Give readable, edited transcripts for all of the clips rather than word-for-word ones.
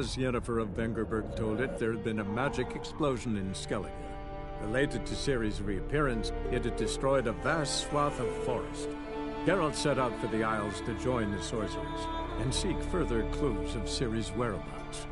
As Yennefer of Vengerberg told it, there had been a magic explosion in Skellige. Related to Ciri's reappearance, it had destroyed a vast swath of forest. Geralt set out for the Isles to join the sorcerers and seek further clues of Ciri's whereabouts.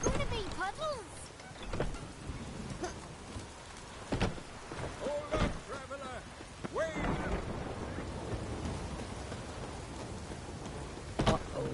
Gonna be puddles! Hold up, traveler! Wait! Uh-oh.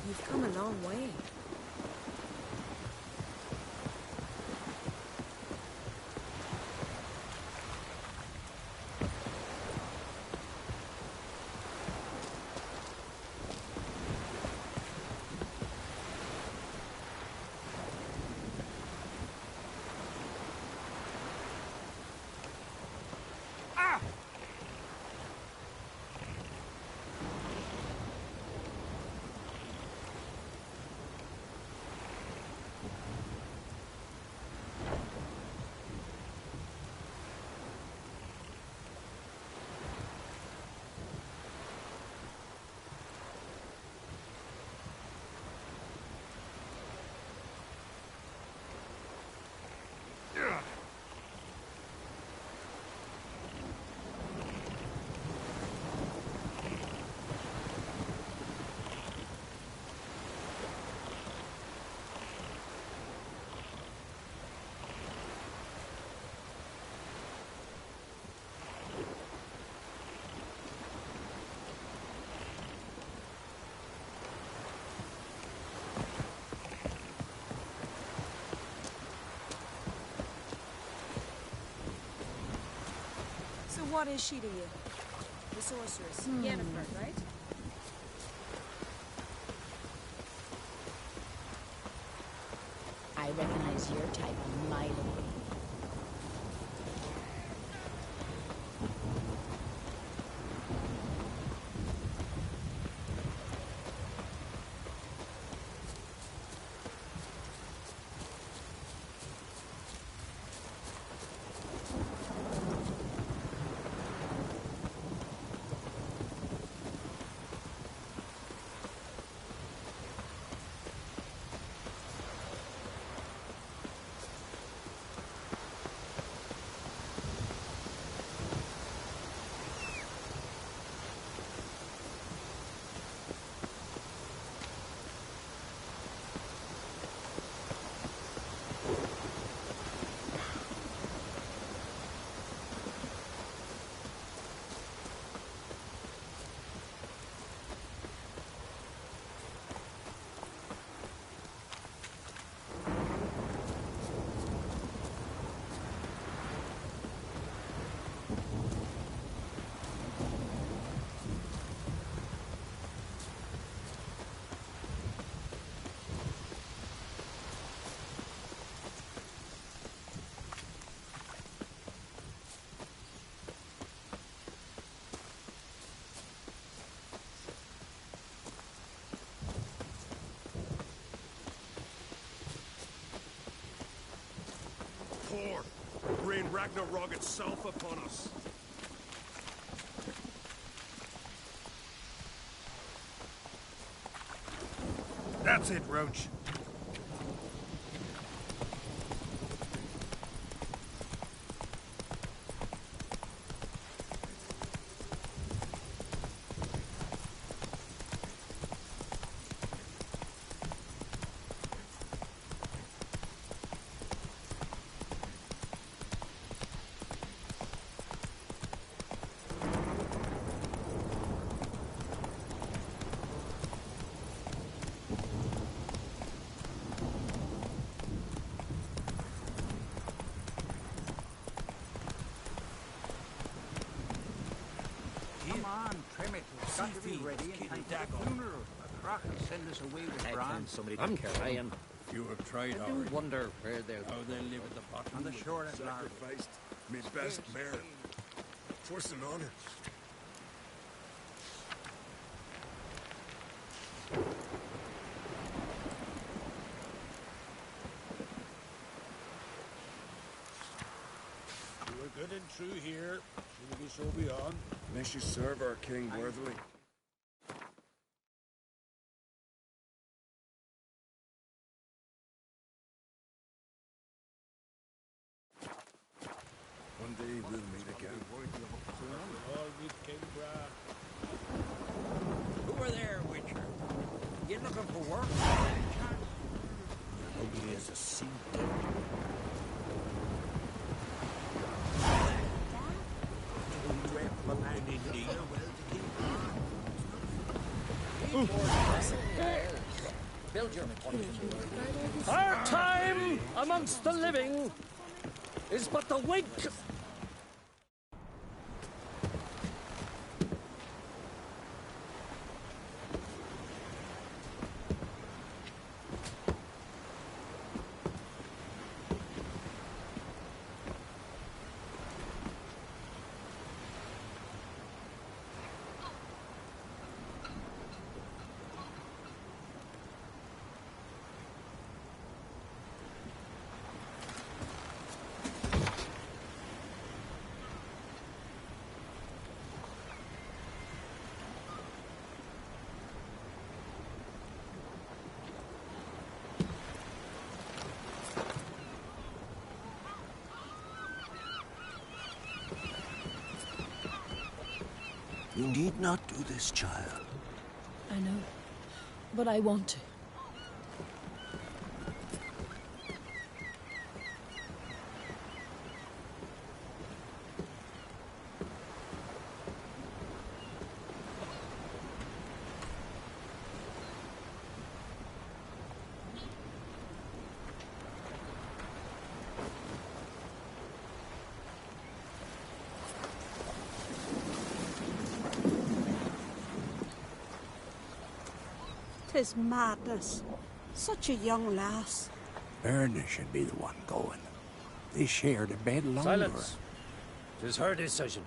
You've come a long way. So what is she to you? The sorceress. Yennefer, right? I recognize your type a mile away. rain Ragnarok itself upon us. That's it, Roach. Come on, trim it. It's got to be ready in time for the funeral. A crock will send us away with bronze. Somebody I'm carrying. You have tried I already. do wonder where they're... How they live at the bottom On the shore at large. sacrificed me best mare. 'Twas an honor. You are good and true here. Should we so beyond? May she serve our king worthily. One day we'll meet again. All meet King Brad. Who are there, Witcher? You looking for work? Ugly as a sea. Build your... Our time amongst the living is but the wink. You need not do this, child. I know, but I want to. Tis madness. Such a young lass. Erna should be the one going. They shared a bed longer. Silence. 'Tis her decision.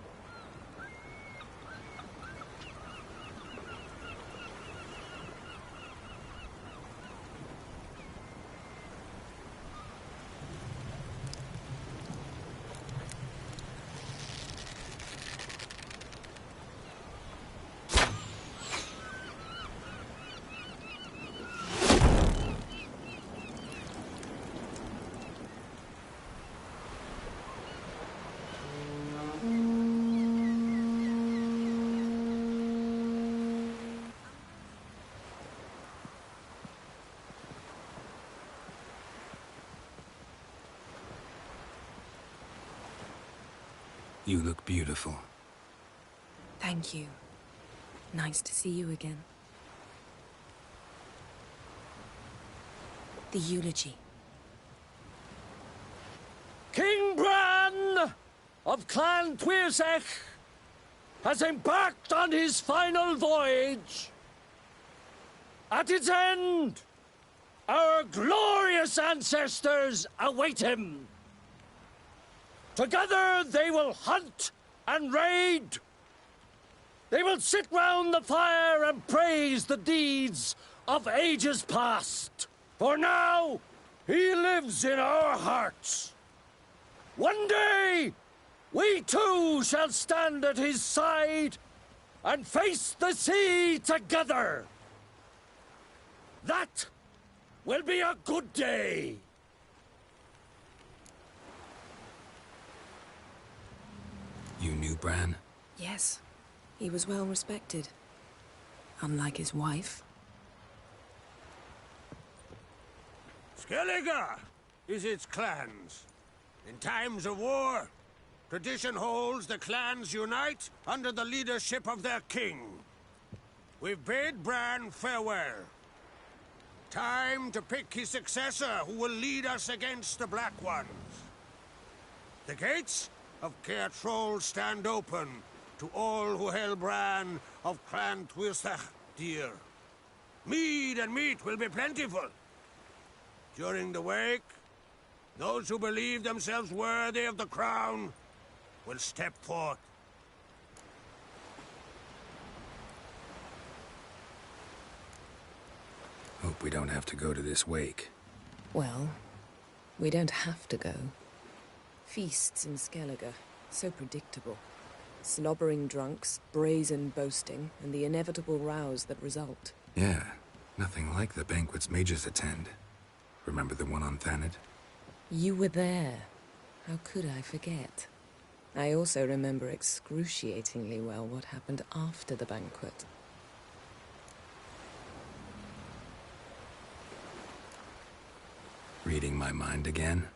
You look beautiful. Thank you. Nice to see you again. The eulogy. King Bran of Clan Tuirsech has embarked on his final voyage. At its end, our glorious ancestors await him. Together they will hunt and raid. They will sit round the fire and praise the deeds of ages past. For now, he lives in our hearts. One day, we too shall stand at his side and face the sea together. That will be a good day. You knew Bran? Yes. He was well respected. Unlike his wife. Skellige is its clans. In times of war, tradition holds the clans unite under the leadership of their king. We've bid Bran farewell. Time to pick his successor who will lead us against the Black Ones. The gates of Caer Troll stand open to all who held Bran of Clan Tuirsach dear. Mead and meat will be plentiful. During the wake, those who believe themselves worthy of the crown will step forth. Hope we don't have to go to this wake. Well, we don't have to go. Feasts in Skellige, so predictable. Slobbering drunks, brazen boasting, and the inevitable rows that result. Yeah, nothing like the banquets mages attend. Remember the one on Thanet? You were there. How could I forget? I also remember excruciatingly well what happened after the banquet. Reading my mind again?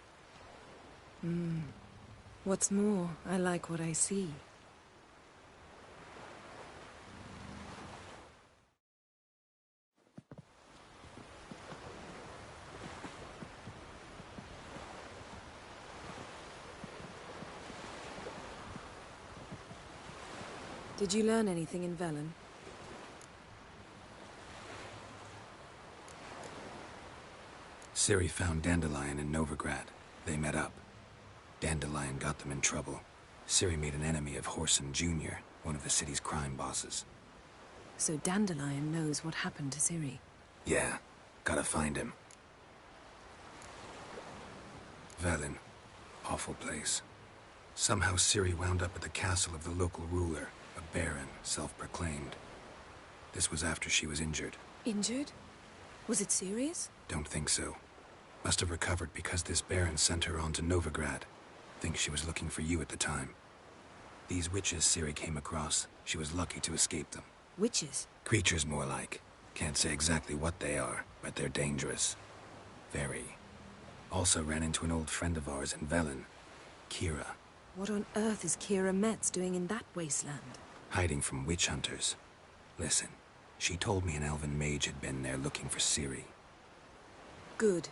What's more, I like what I see. Did you learn anything in Velen? Ciri found Dandelion in Novigrad. They met up. Dandelion got them in trouble. Ciri made an enemy of Whoreson Jr., one of the city's crime bosses. So Dandelion knows what happened to Ciri. Yeah, gotta find him. Velen. Awful place. Somehow Ciri wound up at the castle of the local ruler, a baron, self-proclaimed. This was after she was injured. Injured? Was it serious? Don't think so. Must have recovered because this baron sent her on to Novigrad. Think she was looking for you at the time. These witches Ciri came across, she was lucky to escape them. Witches? Creatures more like. Can't say exactly what they are, but they're dangerous. Very. Also ran into an old friend of ours in Velen, Kira. What on earth is Kira Metz doing in that wasteland? Hiding from witch hunters. Listen, she told me an elven mage had been there looking for Ciri. Good.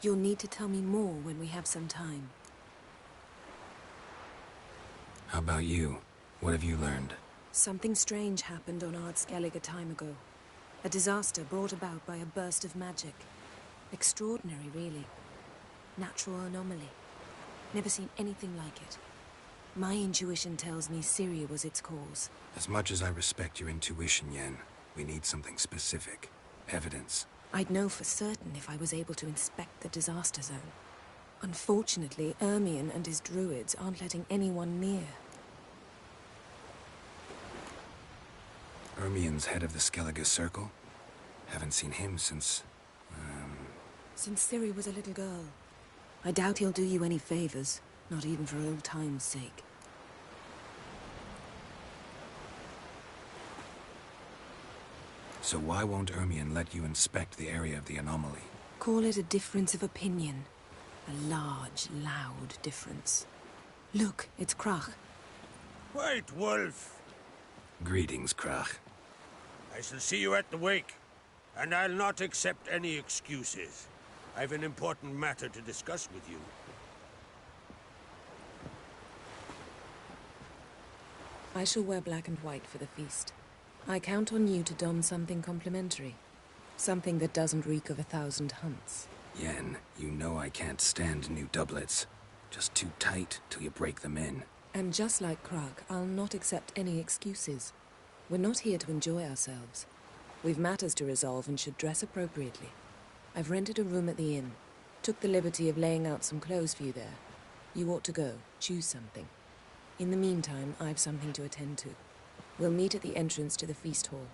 You'll need to tell me more when we have some time. How about you? What have you learned? Something strange happened on Ard Skellige a time ago. A disaster brought about by a burst of magic. Extraordinary, really. Natural anomaly. Never seen anything like it. My intuition tells me Ciri was its cause. As much as I respect your intuition, Yen, we need something specific. Evidence. I'd know for certain if I was able to inspect the disaster zone. Unfortunately, Ermion and his druids aren't letting anyone near. Ermion's head of the Skellige Circle? Haven't seen him since... Since Ciri was a little girl. I doubt he'll do you any favors, not even for old time's sake. So why won't Ermion let you inspect the area of the anomaly? Call it a difference of opinion. A large, loud difference. Look, it's Krach. White Wolf. Greetings, Krach. I shall see you at the wake, and I'll not accept any excuses. I've an important matter to discuss with you. I shall wear black and white for the feast. I count on you to don something complimentary. Something that doesn't reek of 1,000 hunts. Yen, you know I can't stand new doublets. Just too tight till you break them in. And just like Krach, I'll not accept any excuses. We're not here to enjoy ourselves. We've matters to resolve and should dress appropriately. I've rented a room at the inn. Took the liberty of laying out some clothes for you there. You ought to go. Choose something. In the meantime, I've something to attend to. We'll meet at the entrance to the feast hall.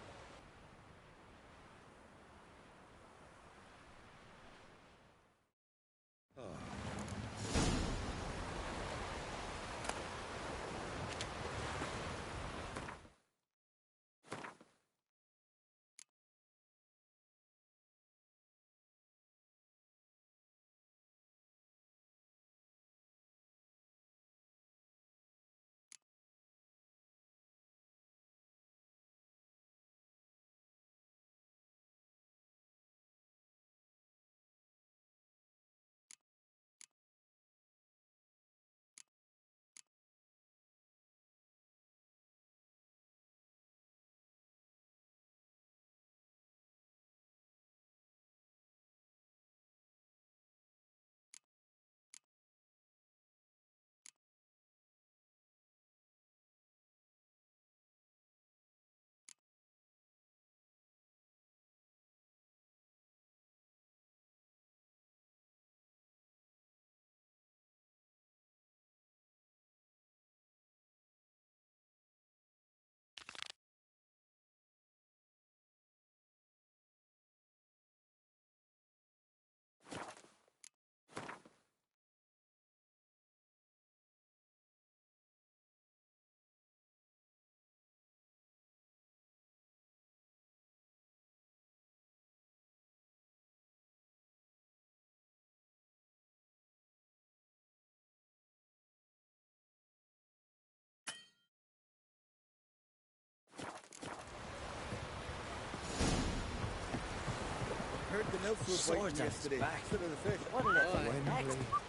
Heard the notes were biting yesterday. So did the fish.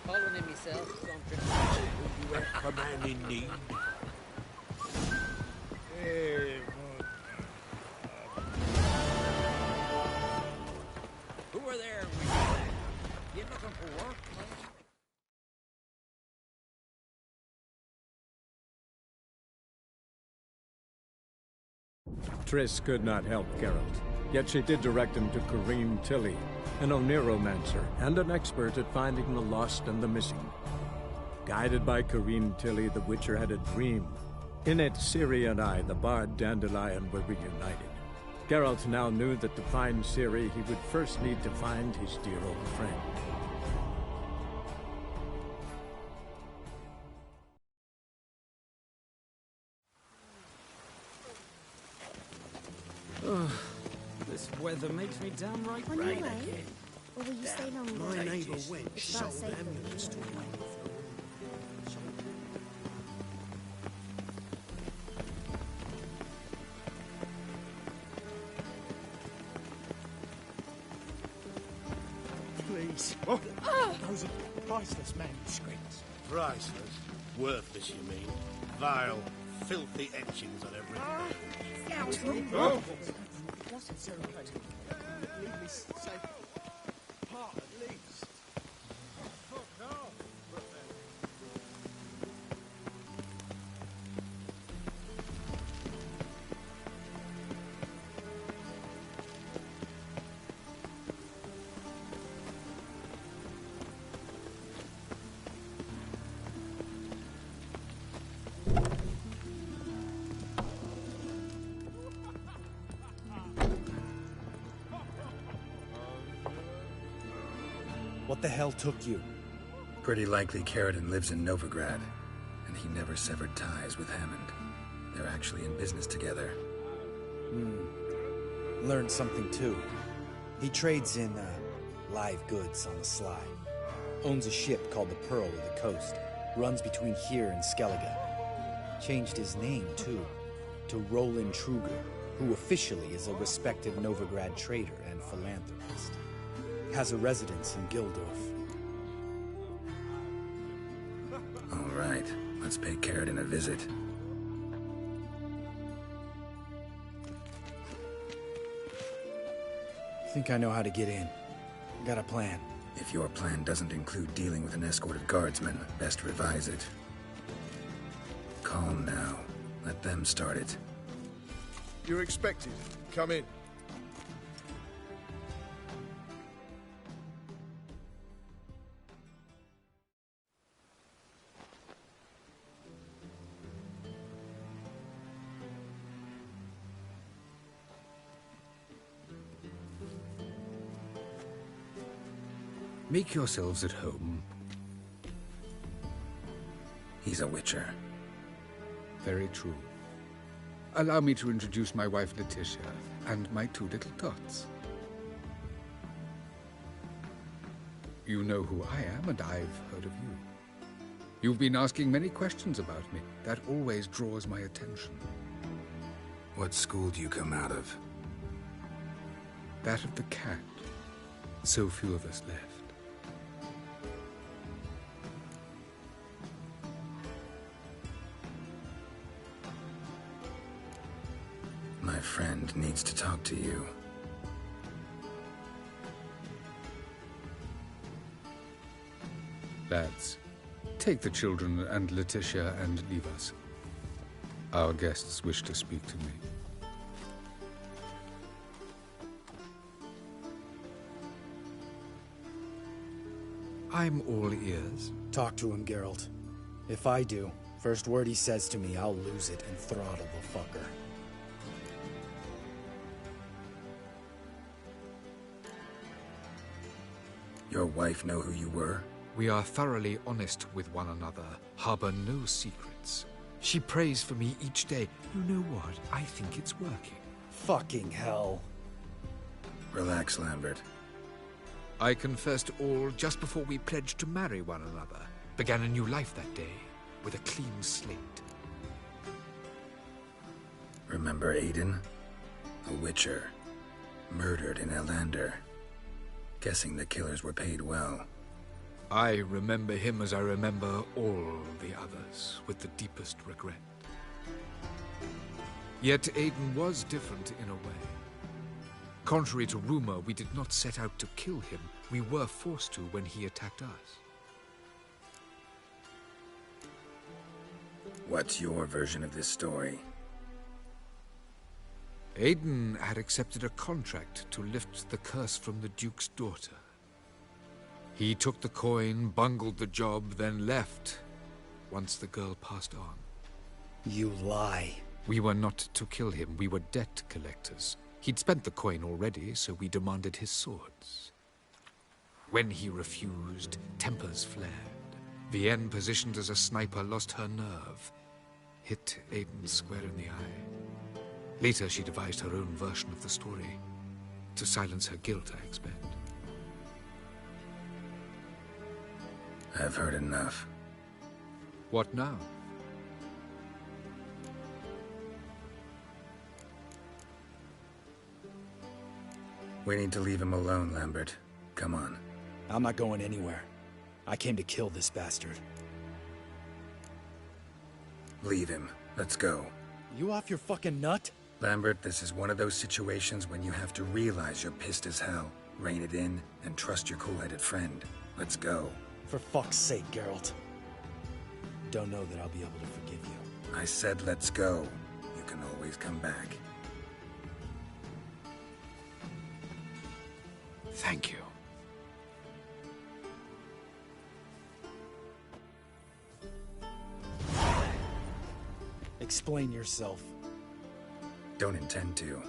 Following him myself. You were commanding need. Hey, Who are there? You looking for work? Triss could not help Geralt, yet she did direct him to Kareem Tilly, an Oniromancer and an expert at finding the lost and the missing. Guided by Kareem Tilly, the Witcher had a dream. In it, Ciri and I, the bard Dandelion, were reunited. Geralt now knew that to find Ciri, he would first need to find his dear old friend. This weather makes me downright On your right way? again. Or will you stay longer? my neighbour went It's sold not safe for ambulance to you. wait. Please. What? Those are priceless manuscripts. Priceless. Worthless, you mean? Vile, filthy etchings on every page. Oh! Leave me safe. Part at least. What the hell took you? Pretty likely Carradine lives in Novigrad, and he never severed ties with Hammond. They're actually in business together. Learned something too. He trades in, live goods on the sly. Owns a ship called the Pearl of the Coast. Runs between here and Skellige. Changed his name, too, to Roland Truger, who officially is a respected Novigrad trader and philanthropist. Has a residence in Gildorf. All right, let's pay Carradine a visit. Think I know how to get in. Got a plan. If your plan doesn't include dealing with an escort of guardsmen, best revise it. Calm now. Let them start it. You're expected. Come in. Make yourselves at home. He's a witcher. Very true. Allow me to introduce my wife, Letitia, and my two little tots. You know who I am, and I've heard of you. You've been asking many questions about me. That always draws my attention. What school do you come out of? That of the cat. So few of us left. My friend needs to talk to you. Lads, take the children and Letitia and leave us. Our guests wish to speak to me. I'm all ears. Talk to him, Geralt. If I do, first word he says to me, I'll lose it and throttle the fucker. Your wife know who you were? We are thoroughly honest with one another, harbor no secrets. She prays for me each day. You know what? I think it's working. Fucking hell. Relax, Lambert. I confessed all just before we pledged to marry one another. Began a new life that day, with a clean slate. Remember Aiden? A witcher. Murdered in Elander. Guessing the killers were paid well. I remember him as I remember all the others, with the deepest regret. Yet Aiden was different in a way. Contrary to rumor, we did not set out to kill him. We were forced to when he attacked us. What's your version of this story? Aiden had accepted a contract to lift the curse from the Duke's daughter. He took the coin, bungled the job, then left, once the girl passed on. You lie. We were not to kill him, we were debt collectors. He'd spent the coin already, so we demanded his swords. When he refused, tempers flared. Vienne, positioned as a sniper, lost her nerve. Hit Aiden square in the eye. Later, she devised her own version of the story. To silence her guilt, I expect. I've heard enough. What now? We need to leave him alone, Lambert. Come on. I'm not going anywhere. I came to kill this bastard. Leave him. Let's go. You off your fucking nut? Lambert, this is one of those situations when you have to realize you're pissed as hell, rein it in, and trust your cool-headed friend. Let's go. For fuck's sake, Geralt. Don't know that I'll be able to forgive you. I said let's go. You can always come back. Thank you. Explain yourself. Don't intend to.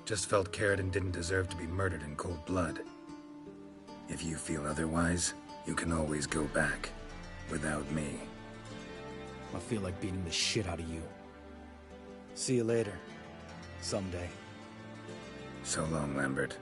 Just felt Carradine didn't deserve to be murdered in cold blood. If you feel otherwise, you can always go back. Without me. I feel like beating the shit out of you. See you later. Someday. So long, Lambert.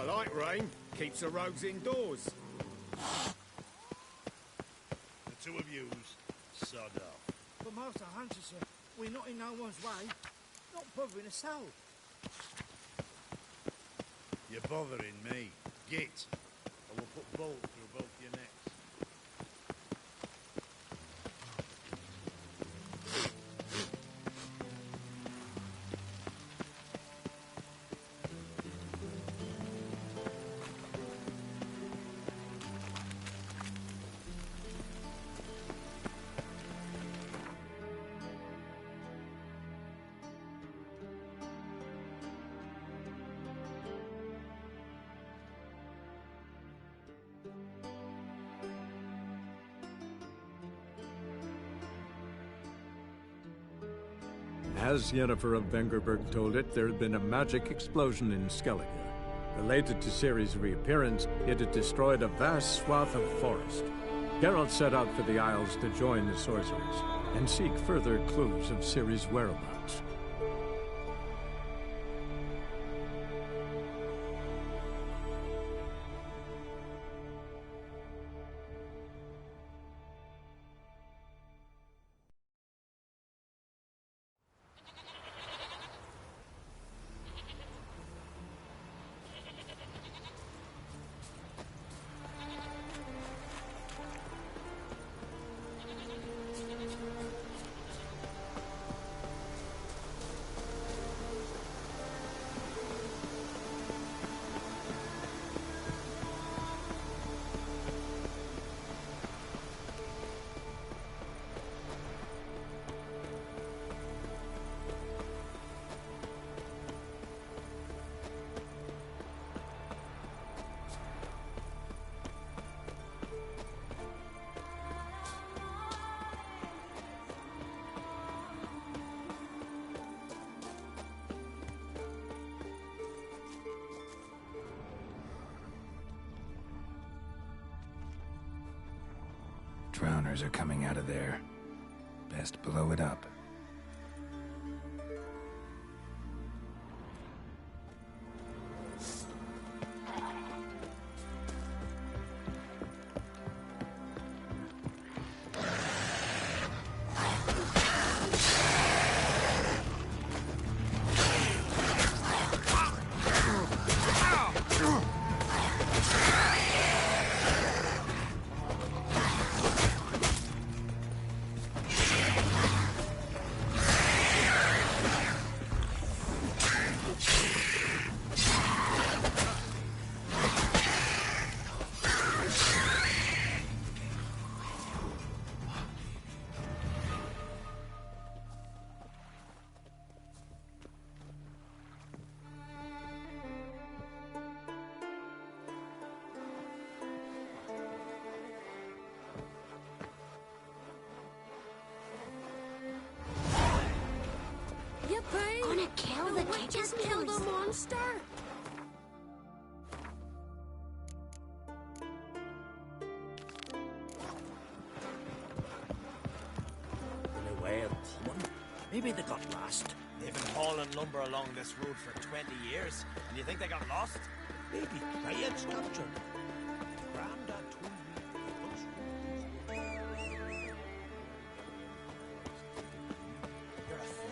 light rain keeps the rogues indoors. The two of yous, sod off. But Master Hunter, sir, we're not in no one's way. Not bothering a soul. You're bothering me. Git. I will put bolt through both your necks. As Yennefer of Vengerberg told it, there had been a magic explosion in Skellige. Related to Ciri's reappearance, it had destroyed a vast swath of forest. Geralt set out for the Isles to join the sorcerers and seek further clues of Ciri's whereabouts. Drowners are coming out of there. Best blow it up. Gonna kill the witch just killed a monster. In a way of common. Maybe they got lost. They've been hauling lumber along this road for 20 years, and you think they got lost? Maybe Graham captured. Grandad told me you're a fool.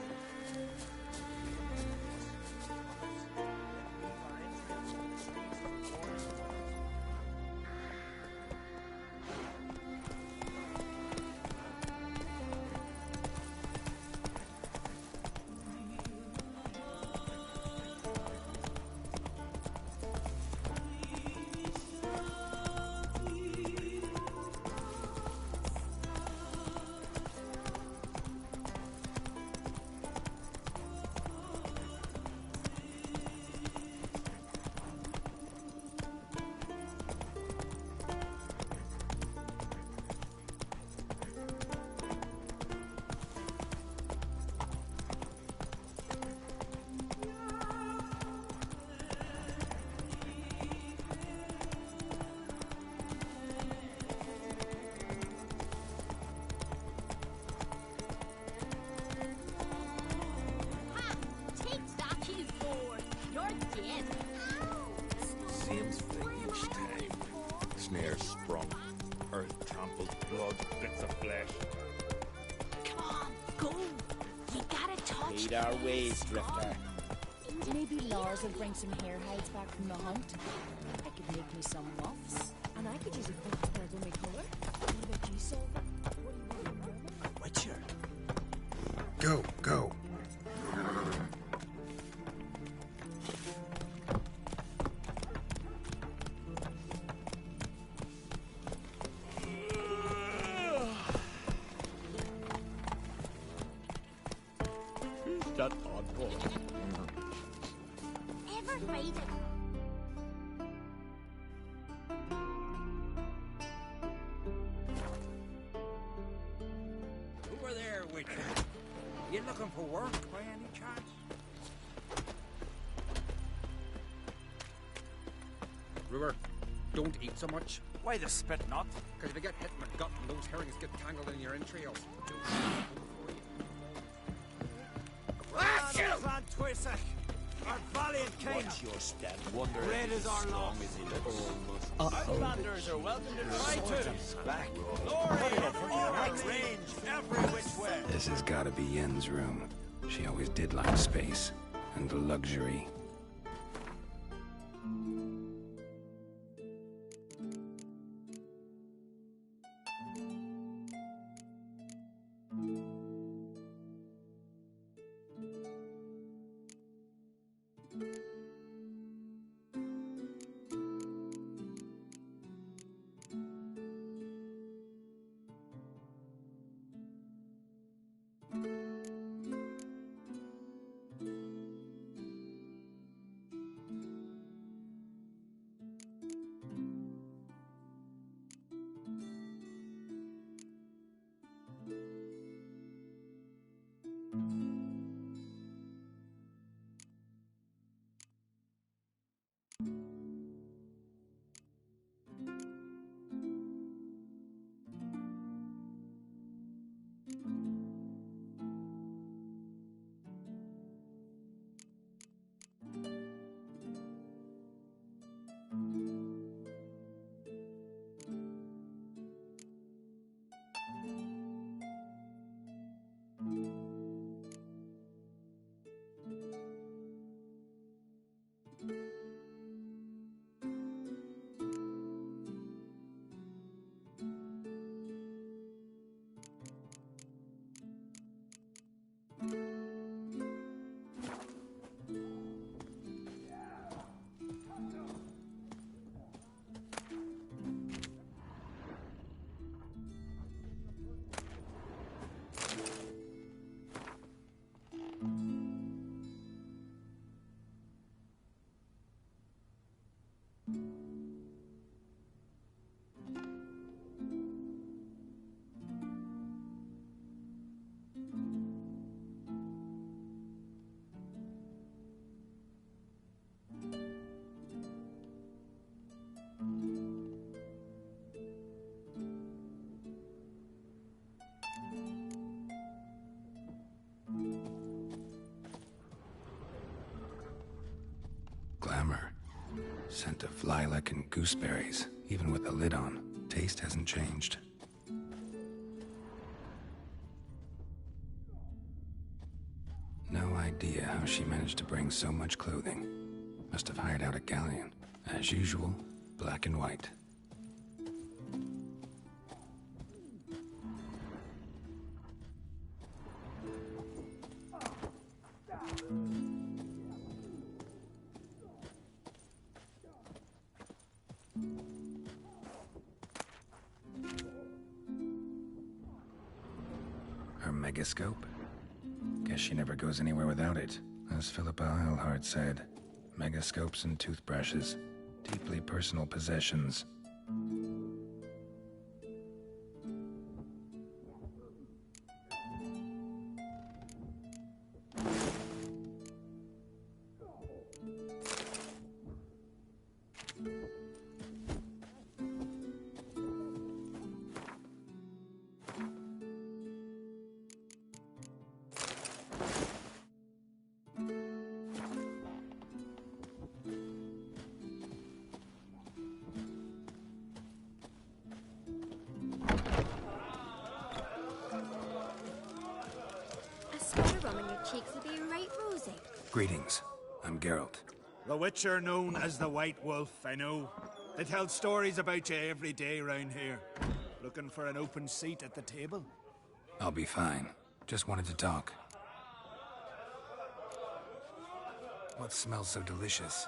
Paid our ways, Drifter. Maybe Lars will bring some hair hides back from the hunt. I could make me some muffs. And I could use a foot to spread on my collar. What about you, Silver? What do you want? Witcher. Go, go. That odd boy. Ever made it? Over there, Witcher. You looking for work by any chance? Brewer, don't eat so much. Why the spit not? Because if you get hit in the gut and those herrings get tangled in your entrails. Van Twisek, our valiant king. What's your stand? Wonder Red if is he's our as strong loss. as he looks. Outlanders are welcome to try to. Back. Glory, honor, range, every which way. This has gotta be Yen's room. She always did like space and luxury. Glamour. Scent of lilac and gooseberries, even with the lid on. Taste hasn't changed. No idea how she managed to bring so much clothing. Must have hired out a galleon. As usual, black and white. Her megascope? Guess she never goes anywhere without it. As Philippa Eilhart said, megascopes and toothbrushes, deeply personal possessions. Greetings. I'm Geralt. The Witcher known as the White Wolf, I know. They tell stories about you every day round here. Looking for an open seat at the table? I'll be fine. Just wanted to talk. What smells so delicious?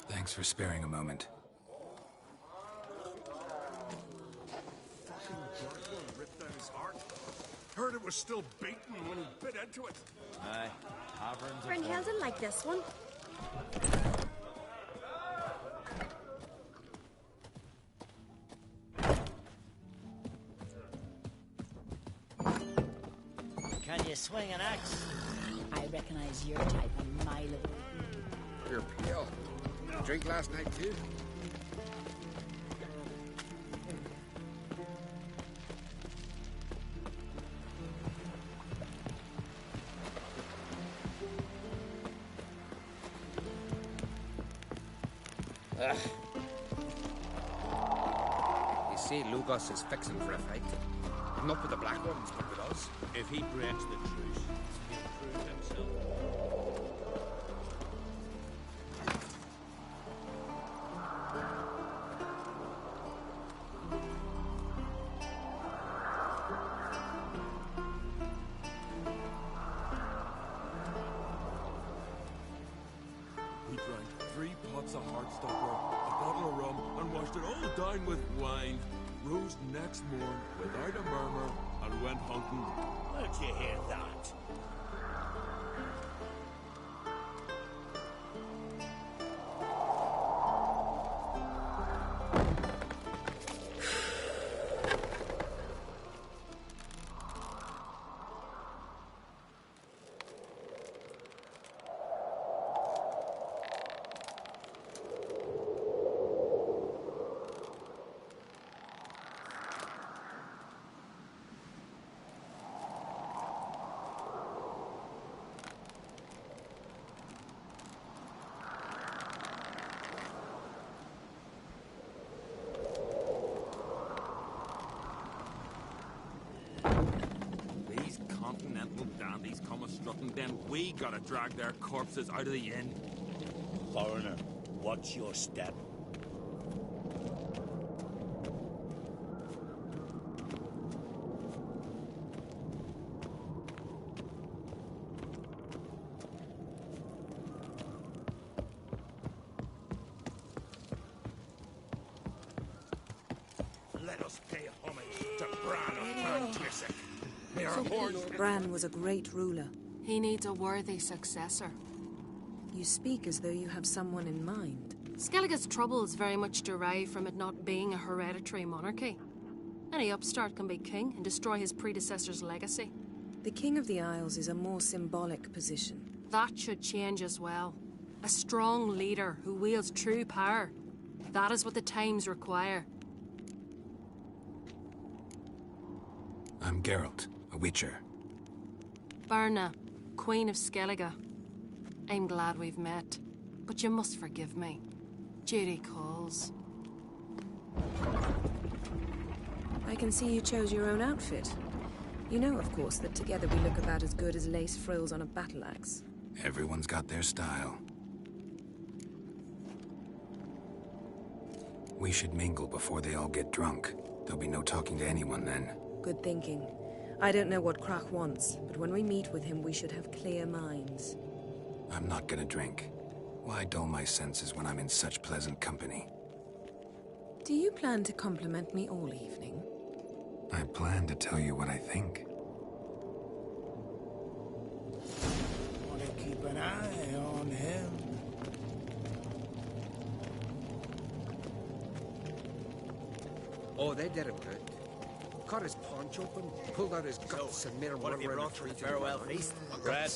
Thanks for sparing a moment. Fucking Gorgon ripped out his heart. Heard it was still beating when he bit into it. Aye, taverns. Brynhild didn't like this one. Can you swing an axe? I recognize your type a mile away. You're pale. Drink last night too? You see, Lugos is fixing for a fight. Not with the Black Ones, but with us. If he breaks the truce, he'll prove himself. We drank 3 pots of Heartstopper, a bottle of rum, and washed it all down with wine. Rose next morn without a murmur and went hunting. Where'd you hear that? Dandies come a-strutting, then we gotta drag their corpses out of the inn. Foreigner, watch your step. Let us pay homage to Bran of Bran. Bran was a great ruler. He needs a worthy successor. You speak as though you have someone in mind. Skellige's troubles very much derive from it not being a hereditary monarchy. Any upstart can be king and destroy his predecessor's legacy. The King of the Isles is a more symbolic position. That should change as well. A strong leader who wields true power. That is what the times require. I'm Geralt, a Witcher. Birna, Queen of Skellige. I'm glad we've met, but you must forgive me. Duty calls. I can see you chose your own outfit. You know, of course, that together we look about as good as lace frills on a battle axe. Everyone's got their style. We should mingle before they all get drunk. There'll be no talking to anyone then. Good thinking. I don't know what Krach wants, but when we meet with him, we should have clear minds. I'm not gonna drink. Why dull my senses when I'm in such pleasant company? Do you plan to compliment me all evening? I plan to tell you what I think. Want to keep an eye on him. Oh, they did him good. Cut his paunch open, pulled out his guts and made him What run have you around brought the for the tree farewell feast? Bread,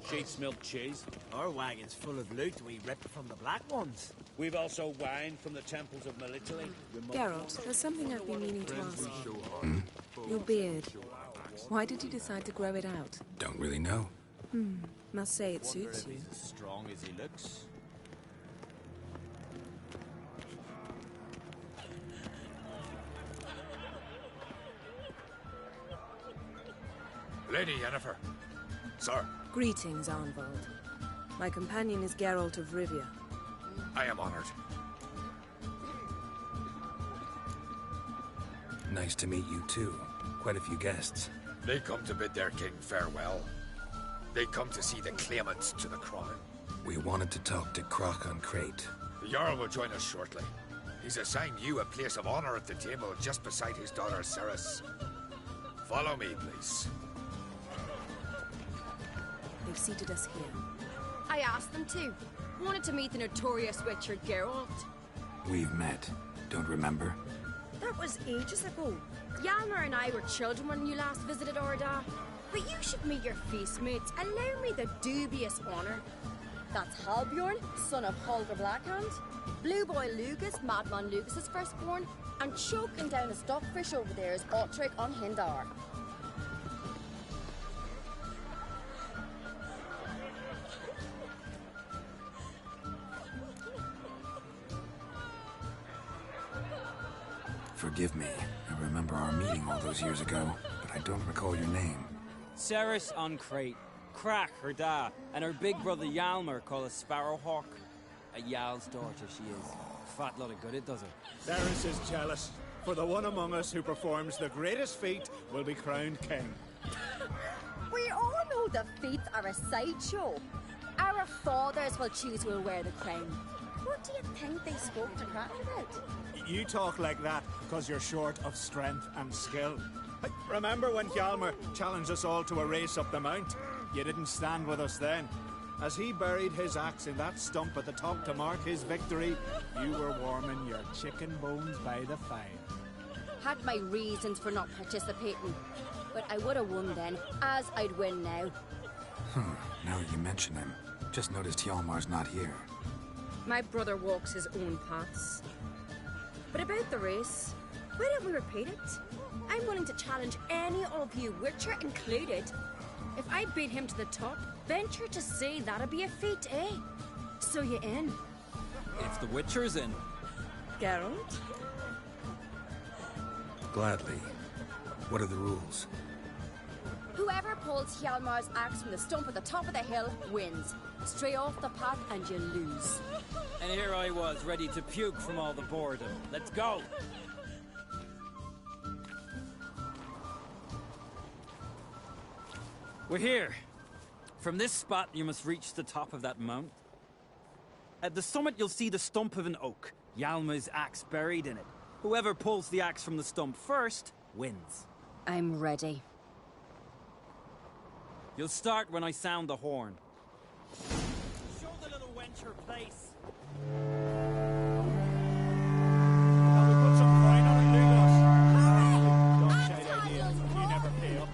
sheep's milk cheese. Our wagon's full of loot we ripped from the Black Ones. We've also wine from the temples of Melitele. Geralt, there's something I've been meaning to ask you. Your beard. Why did you decide to grow it out? Don't really know. Must say it suits you. He's as strong as he looks. Lady Yennefer. Sir. Greetings, Arnvald. My companion is Geralt of Rivia. I am honored. Nice to meet you too. Quite a few guests. They come to bid their king farewell. They come to see the claimants to the crown. We wanted to talk to Krach on Crate. The Jarl will join us shortly. He's assigned you a place of honor at the table just beside his daughter Ceres. Follow me, please. They've seated us here. I asked them to. Wanted to meet the notorious Witcher Geralt. We've met. Don't remember? That was ages ago. Hjalmar and I were children when you last visited Orda. But you should meet your feast mates. Allow me the dubious honor. That's Halbjorn, son of Holger Blackhand. Blue Boy Lugus, Madman Lugus's firstborn. And choking down a stockfish over there is Otric on Hindar. Forgive me. I remember our meeting all those years ago, but I don't recall your name. Ceres on Crate. Krach, her da, and her big brother Hjalmar called a Sparrowhawk. A Jarl's daughter she is. Fat lot of good it does her. Ceres is jealous, for the one among us who performs the greatest feat will be crowned king. We all know the feats are a sideshow. Our fathers will choose who will wear the crown. What do you think they spoke to Krach about? You talk like that because you're short of strength and skill. Remember when Hjalmar challenged us all to a race up the mount? You didn't stand with us then. As he buried his axe in that stump at the top to mark his victory, you were warming your chicken bones by the fire. Had my reasons for not participating, but I would have won then, as I'd win now. Now you mention him. Just noticed Hjalmar's not here. My brother walks his own paths. But about the race, why don't we repeat it? I'm willing to challenge any of you, Witcher included. If I beat him to the top, venture to say that'd be a feat, eh? So you in? If the Witcher's in. Geralt? Gladly. What are the rules? Whoever pulls Hjalmar's axe from the stump at the top of the hill wins. Stray off the path and you lose. And here I was, ready to puke from all the boredom. Let's go! We're here. From this spot, you must reach the top of that mount. At the summit, you'll see the stump of an oak. Hjalmar's axe buried in it. Whoever pulls the axe from the stump first, wins. I'm ready. You'll start when I sound the horn. Show the little wench her place. Shall we put some coin on it, Lugos? Don't shade idea. You never fail.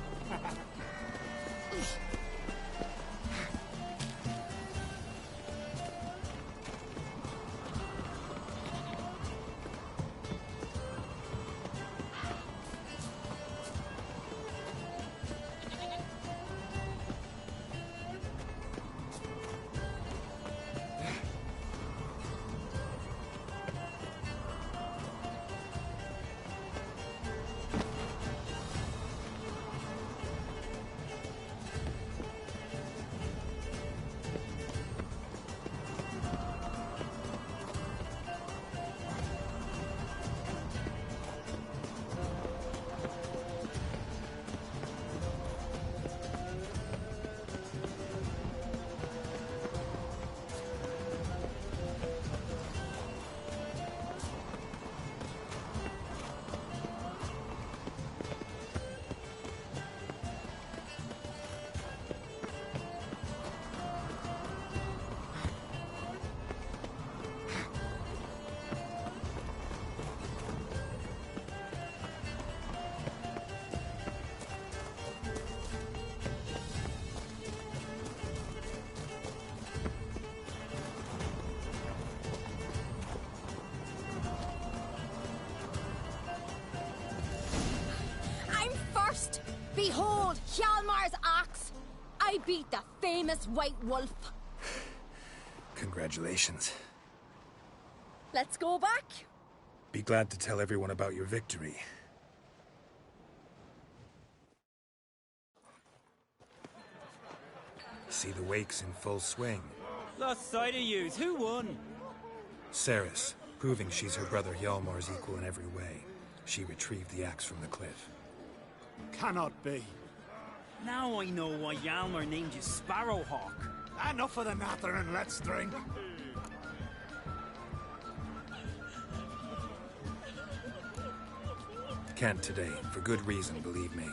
Behold, Hjalmar's axe! I beat the famous White Wolf. Congratulations. Let's go back. Be glad to tell everyone about your victory. See the wakes in full swing. Lost sight of yous. Who won? Cerys, proving she's her brother Hjalmar's equal in every way. She retrieved the axe from the cliff. Cannot be. Now I know why Hjalmar named you Sparrowhawk. Enough of the natter and let's drink. Can't today, for good reason, believe me.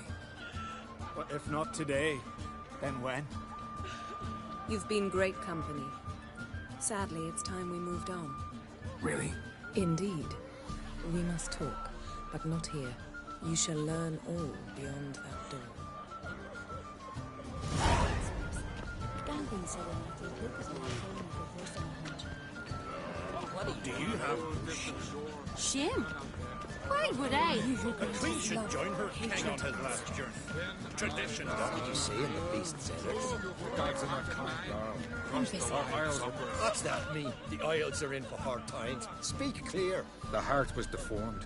But if not today, then when? You've been great company. Sadly, it's time we moved on. Really? Indeed. We must talk, but not here. You shall learn all beyond that door. What do you have? Shame. Why would I? The Queen should join her king on his last journey. Tradition. What did you say in the beast said it? The gods are not coming down. What's that mean? The Isles are in for hard times. Speak clear. The heart was deformed.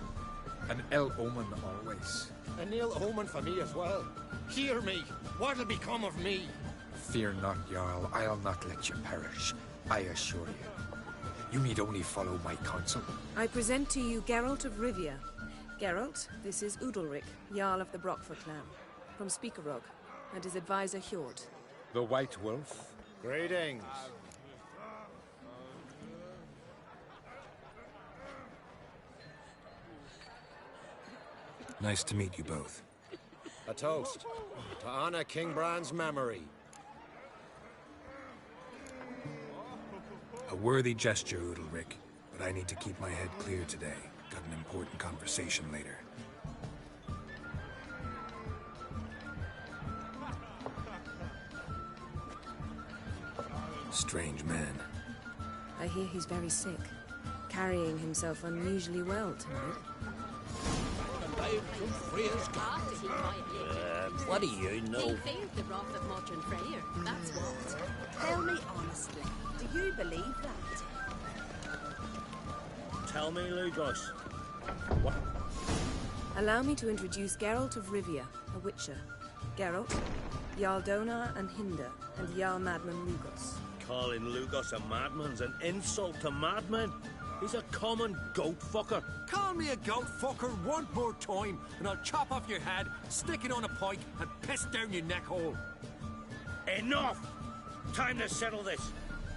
An ill omen always. An ill omen for me as well. Hear me. What'll become of me? Fear not, Jarl. I'll not let you perish. I assure you. You need only follow my counsel. I present to you Geralt of Rivia. Geralt, this is Udalric, Jarl of the Brockford clan, from Speakerog, and his advisor Hjord. The White Wolf? Greetings. Nice to meet you both. A toast to honor King Bran's memory. A worthy gesture, Udalric, but I need to keep my head clear today. Got an important conversation later. Strange man. I hear he's very sick, carrying himself unusually well tonight. What do you know? He failed the wrath of Modron Freyr, that's what. Tell me honestly, do you believe that? Tell me, Lugos. What? Allow me to introduce Geralt of Rivia, a witcher. Geralt, Jarl Donar and Hinder, and Jarl Madman Lugos. Calling Lugos a madman's an insult to madmen. He's a common goat fucker. Call me a goat fucker one more time, and I'll chop off your head, stick it on a pike, and piss down your neck hole. Enough! Time to settle this.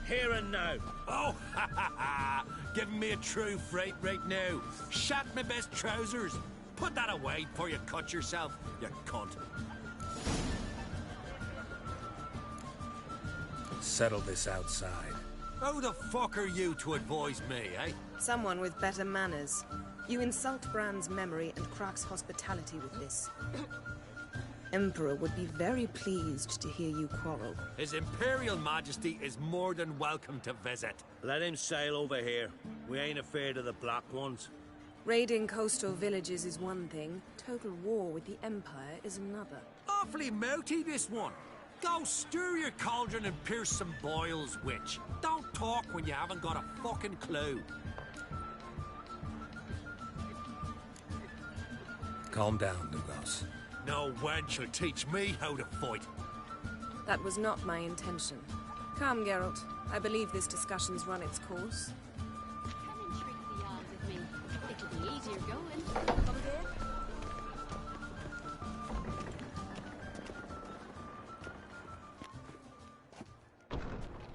Here and now. Oh, ha ha ha! Giving me a true fright right now. Shat my best trousers. Put that away before you cut yourself, you cunt. Settle this outside. Who the fuck are you to advise me, eh? Someone with better manners. You insult Bran's memory and Krak's hospitality with this. Emperor would be very pleased to hear you quarrel. His Imperial Majesty is more than welcome to visit. Let him sail over here. We ain't afraid of the Black Ones. Raiding coastal villages is one thing. Total war with the Empire is another. Awfully mouty, this one. Go stir your cauldron and pierce some boils, witch. Don't talk when you haven't got a fucking clue. Calm down, Lugos. No wench will teach me how to fight. That was not my intention. Come, Geralt. I believe this discussion's run its course. Come and trick the Jarl with me. It'll be easier going. Come again?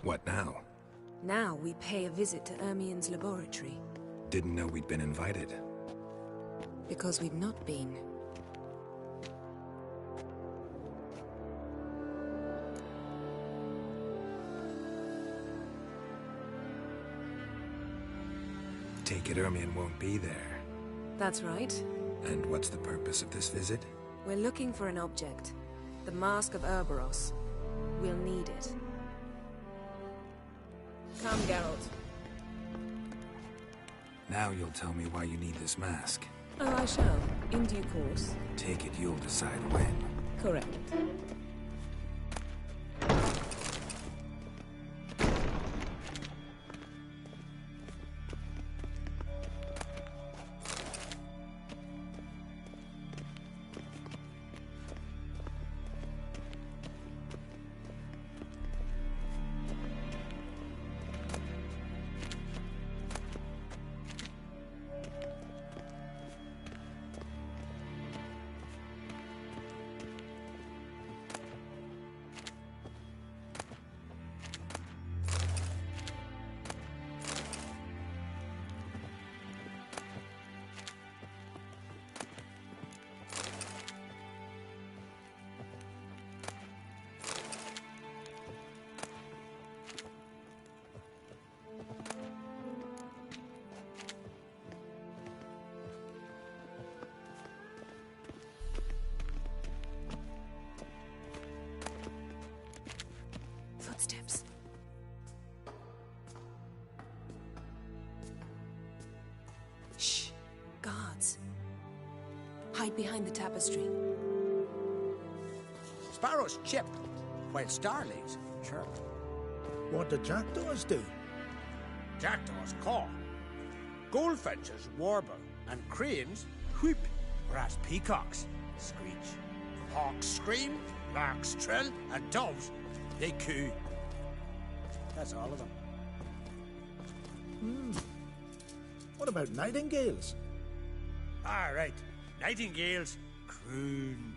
What now? Now we pay a visit to Ermien's laboratory. Didn't know we'd been invited. Because we've not been. Take it Ermien won't be there. That's right. And what's the purpose of this visit? We're looking for an object. The Mask of Urboros. We'll need it. Come, Geralt. Now you'll tell me why you need this mask. Oh, I shall. In due course. Take it you'll decide when. Correct. Footsteps. Shh. Guards. Hide behind the tapestry. Sparrows chip, while starlings chirp. What do jackdaws do? Jackdaws caw. Goldfinches warble, and cranes whoop, whereas peacocks screech. Hawks scream, larks trill, and doves, they coo. That's all of them. What about nightingales? All right, nightingales croon.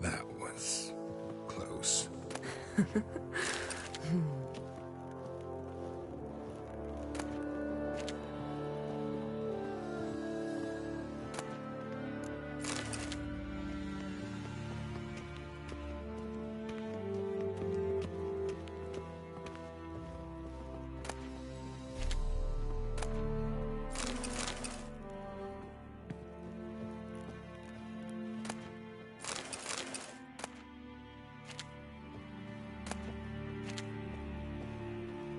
That was close.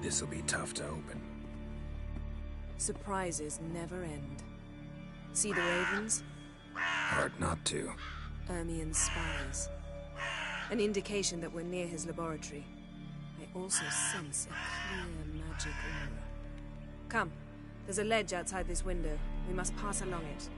This'll be tough to open. Surprises never end. See the ravens? Hard not to. Ermien's spies. An indication that we're near his laboratory. I also sense a clear magic aura. Come, there's a ledge outside this window. We must pass along it.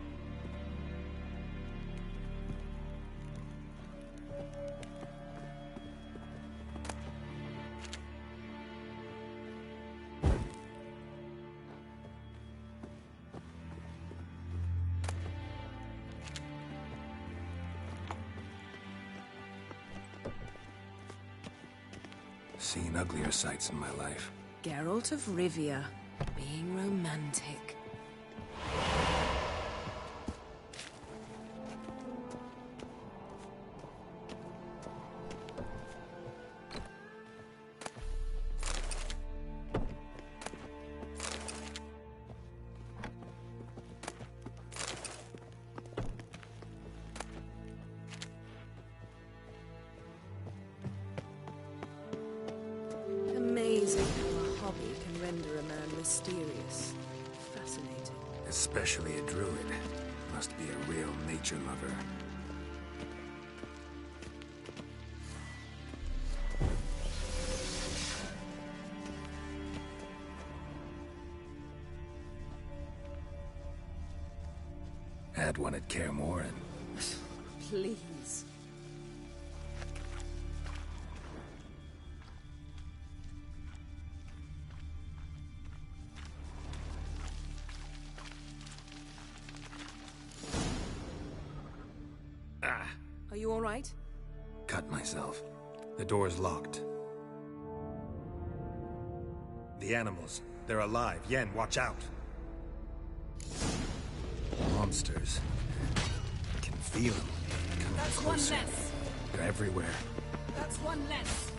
Seen uglier sights in my life. Geralt of Rivia, being romantic. Amazing how a hobby can render a man mysterious. Fascinating. Especially a druid. Must be a real nature lover. Had one at Kaer Morhen. Please. Are you all right? Cut myself. The door's locked. The animals. They're alive. Yen, watch out. Monsters. I can feel them. Coming That's closer. one less. They're everywhere. That's one less.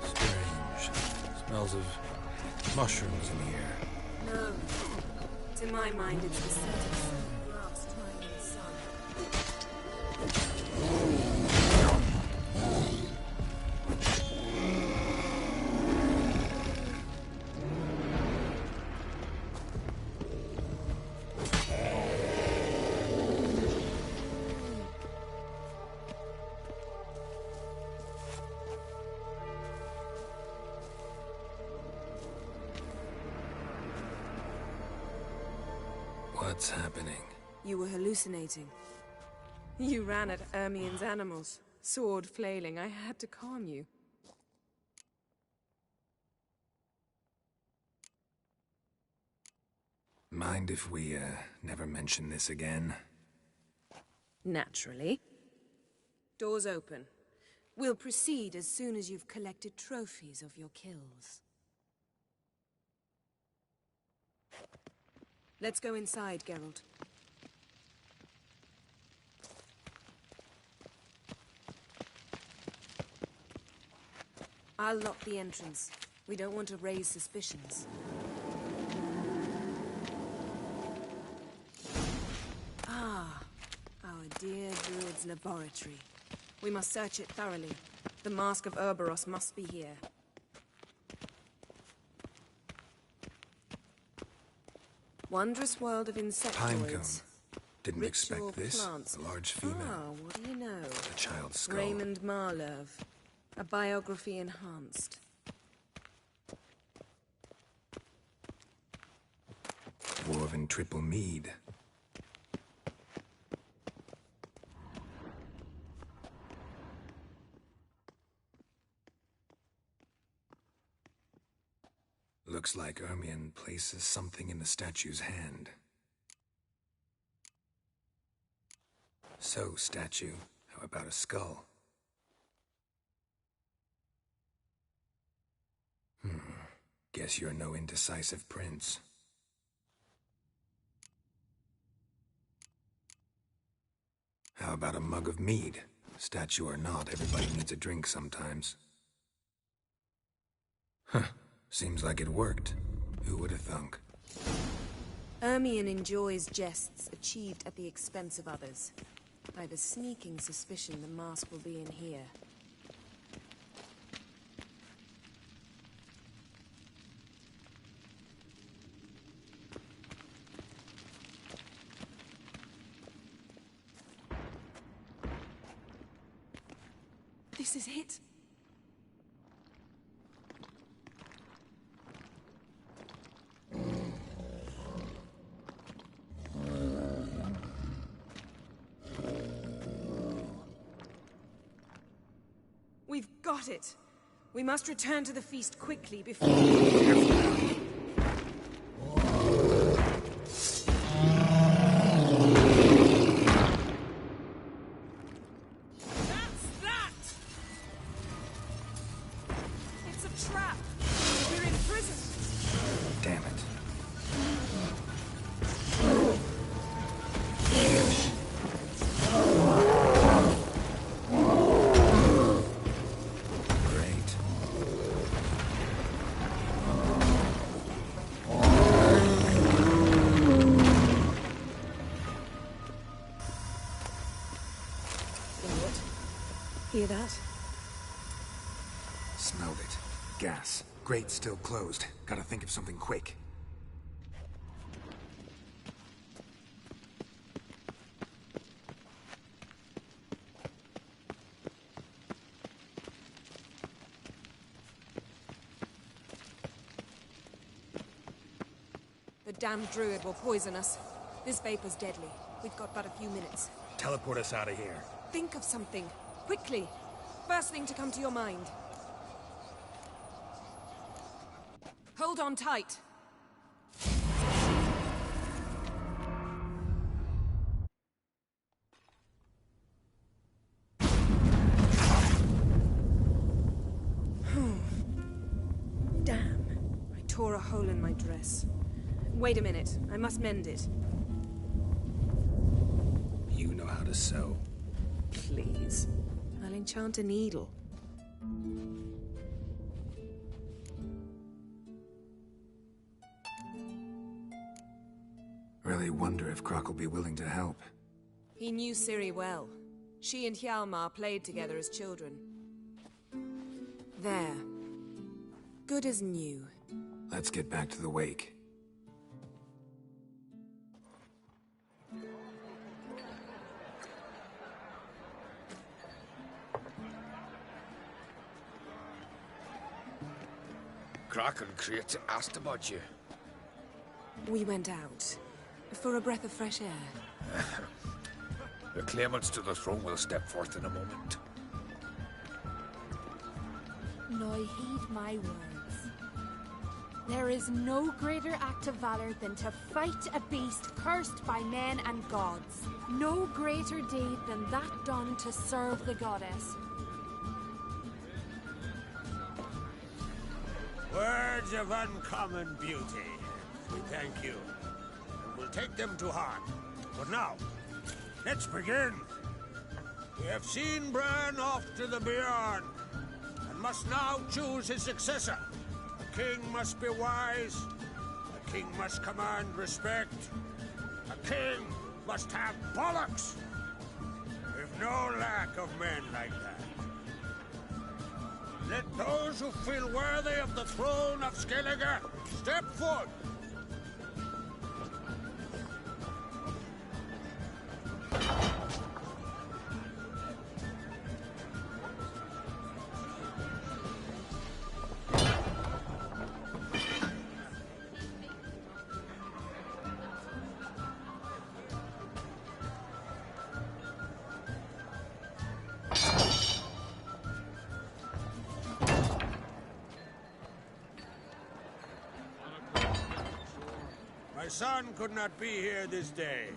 Strange. Smells of mushrooms in here. No. To my mind, it's the scent of grass drying in the sun. What's happening? You were hallucinating. You ran at Ermien's animals, sword flailing. I had to calm you. Mind if we, never mention this again? Naturally. Doors open. We'll proceed as soon as you've collected trophies of your kills. Let's go inside, Geralt. I'll lock the entrance. We don't want to raise suspicions. Ah, our dear druid's laboratory. We must search it thoroughly. The Mask of Ouroboros must be here. Wondrous world of insectoids. Pinecone. Didn't Ritual expect this. plants. A large female. Ah, what do you know? A child's skull. Raymond Marlove. A biography enhanced. Dwarven triple mead. Looks like Ermien places something in the statue's hand. So, statue, how about a skull? Guess you're no indecisive prince. How about a mug of mead? Statue or not, everybody needs a drink sometimes. Huh. Seems like it worked. Who would have thunk? Ermien enjoys jests achieved at the expense of others. I've a sneaking suspicion the mask will be in here. This is it. We've got it. We must return to the feast quickly before... Hear that? Smelled it. Gas. Grate's still closed. Gotta think of something quick. The damned druid will poison us. This vapor's deadly. We've got but a few minutes. Teleport us out of here. Think of something. Quickly. First thing to come to your mind. Hold on tight. Damn. I tore a hole in my dress. Wait a minute. I must mend it. You know how to sew. Please. 'Please. I'll enchant a needle. really wonder if Croc will be willing to help. He knew Ciri well. She and Hjalmar played together as children. There. Good as new. Let's get back to the wake. Croc and Crate asked about you. We went out. For a breath of fresh air. The claimants to the throne will step forth in a moment. Now heed my words. There is no greater act of valor than to fight a beast cursed by men and gods. No greater deed than that done to serve the goddess. Words of uncommon beauty. We thank you. And we'll take them to heart. But now, let's begin. We have seen Bran off to the beyond, and must now choose his successor. A king must be wise. A king must command respect. A king must have bollocks. We've no lack of men like that. Let those who feel worthy of the throne of Skellige step forward. My son could not be here this day.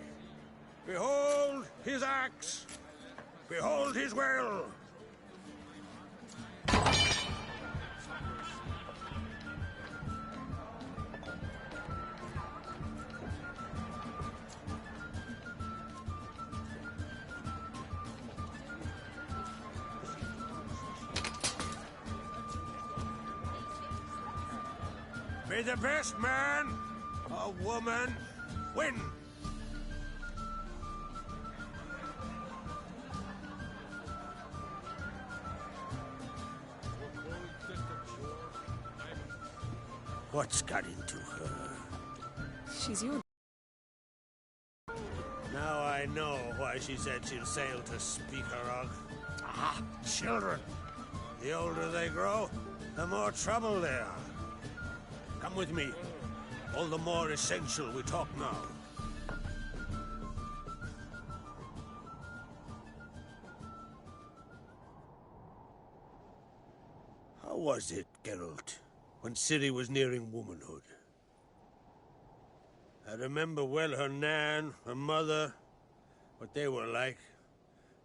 Behold his axe. Behold his will. May the best man or woman win. What's got into her? She's your... Now I know why she said she'll sail to speak her of. Ah, children. The older they grow, the more trouble they are. Come with me. All the more essential we talk now. How was it, Geralt, when Ciri was nearing womanhood? I remember well her nan, her mother, what they were like.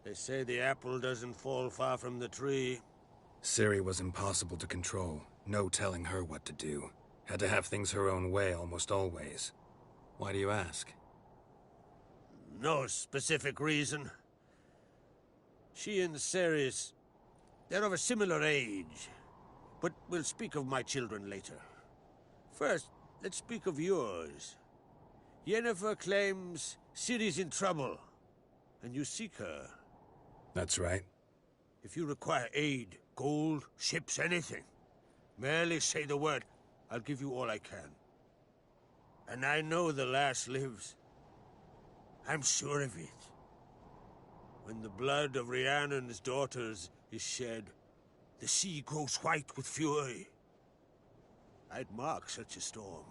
They say the apple doesn't fall far from the tree. Ciri was impossible to control. No telling her what to do. Had to have things her own way almost always. Why do you ask? No specific reason. She and Ceres, they're of a similar age. But we'll speak of my children later. First, let's speak of yours. Yennefer claims Ciri's in trouble, and you seek her. That's right. If you require aid, gold, ships, anything, merely say the word. I'll give you all I can. And I know the lass lives. I'm sure of it. When the blood of Rhiannon's daughters is shed, the sea grows white with fury. I'd mark such a storm.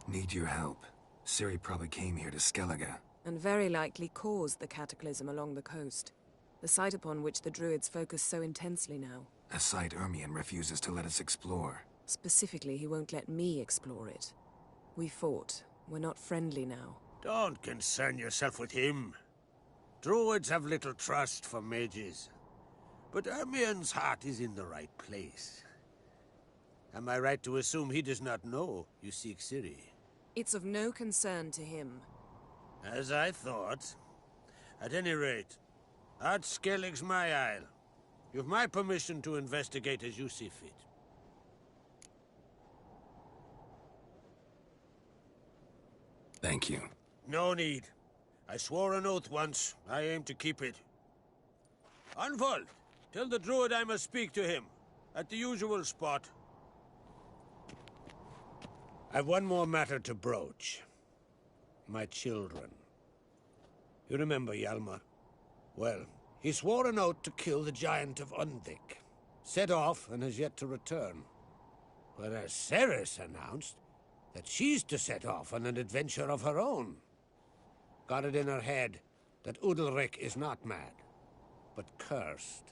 Need your help. Ciri probably came here to Skellige. And very likely caused the cataclysm along the coast. The site upon which the Druids focus so intensely now. A site Ermion refuses to let us explore. Specifically, he won't let me explore it. We fought. We're not friendly now. Don't concern yourself with him. Druids have little trust for mages. But Ermion's heart is in the right place. Am I right to assume he does not know you seek Ciri? It's of no concern to him. As I thought. At any rate, Ard Skellige's my isle. You've my permission to investigate as you see fit. Thank you. No need. I swore an oath once. I aim to keep it. Unfold. Tell the druid I must speak to him. At the usual spot. I've one more matter to broach. My children. You remember Hjalmar? Well, he swore an oath to kill the giant of Undvik. Set off and has yet to return. Whereas Ceres announced that she's to set off on an adventure of her own. Got it in her head that Udalric is not mad, but cursed.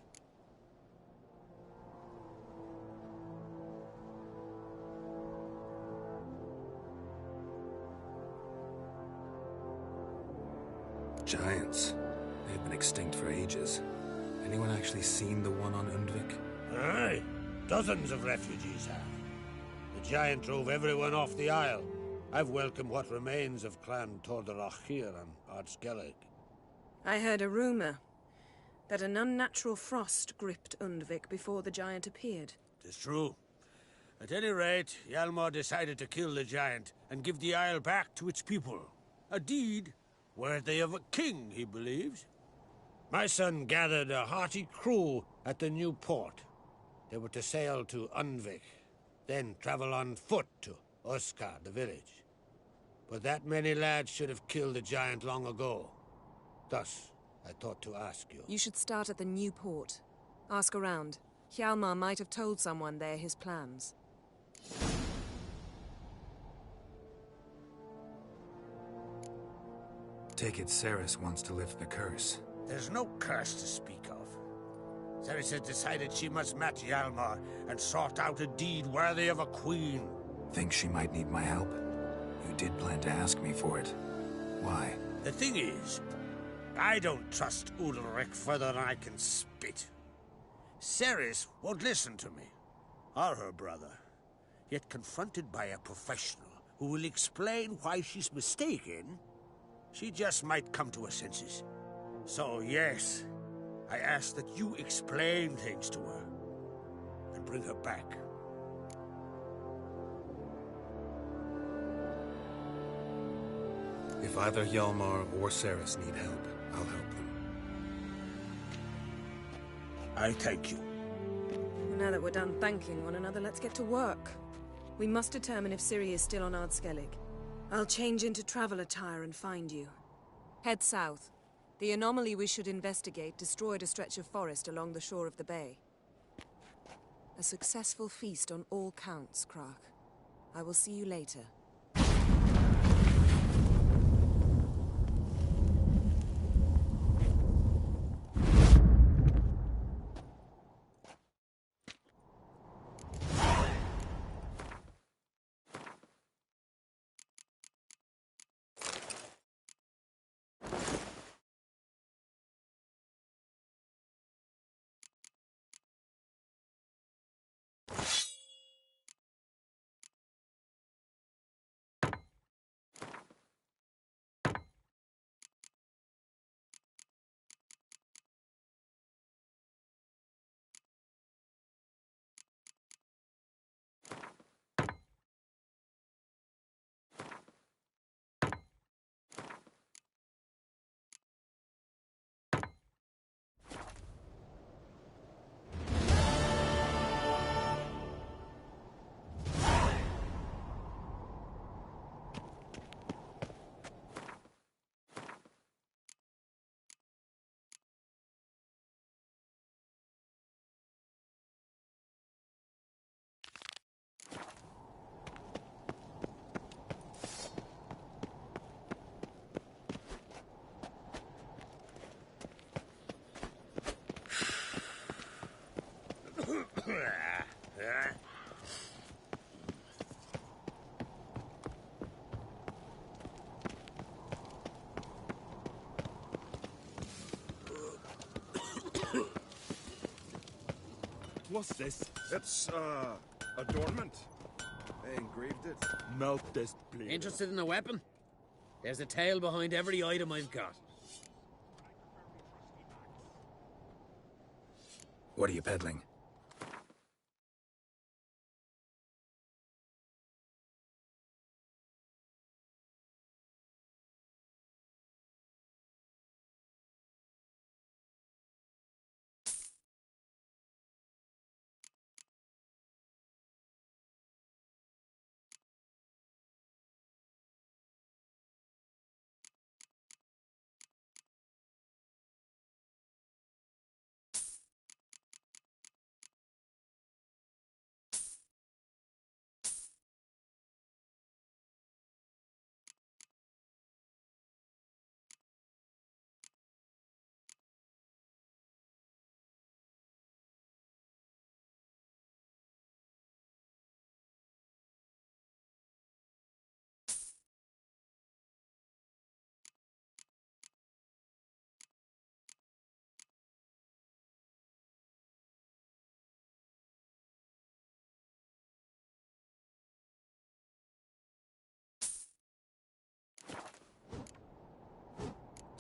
Giants. They've been extinct for ages. Anyone actually seen the one on Undvik? Aye. Dozens of refugees have. The giant drove everyone off the isle. I've welcomed what remains of Clan Tordarach here on Skellige. I heard a rumor that an unnatural frost gripped Undvik before the giant appeared. It's true. At any rate, Hjalmar decided to kill the giant and give the isle back to its people. A deed worthy of a king, he believes. My son gathered a hearty crew at the new port. They were to sail to Undvik, then travel on foot to Oskar, the village. But that many lads should have killed the giant long ago. Thus, I thought to ask you. You should start at the new port. Ask around. Hjalmar might have told someone there his plans. Take it Ceres wants to lift the curse. There's no curse to speak of. Ceres has decided she must match Hjalmar and sort out a deed worthy of a queen. Think she might need my help? You did plan to ask me for it. Why? The thing is, I don't trust Udalric further than I can spit. Ceres won't listen to me, or her brother. Yet confronted by a professional who will explain why she's mistaken, she just might come to her senses. So yes, I ask that you explain things to her and bring her back. If either Hjalmar or Ceres need help, I'll help them. I thank you. Now that we're done thanking one another, let's get to work. We must determine if Ciri is still on Skellige. I'll change into travel attire and find you. Head south. The anomaly we should investigate destroyed a stretch of forest along the shore of the bay. A successful feast on all counts, Krach. I will see you later. What's this? It's, adornment. They engraved it. Melt this blade. Interested in a weapon? There's a tale behind every item I've got. What are you peddling?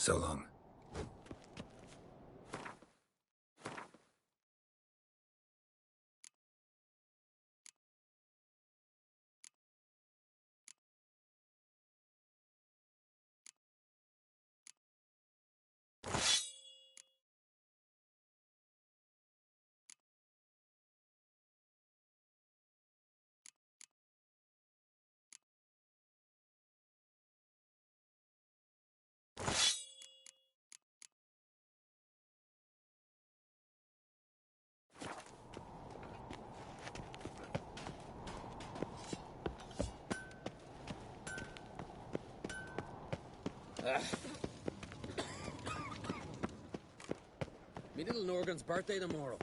So long. Me little Norgan's birthday tomorrow.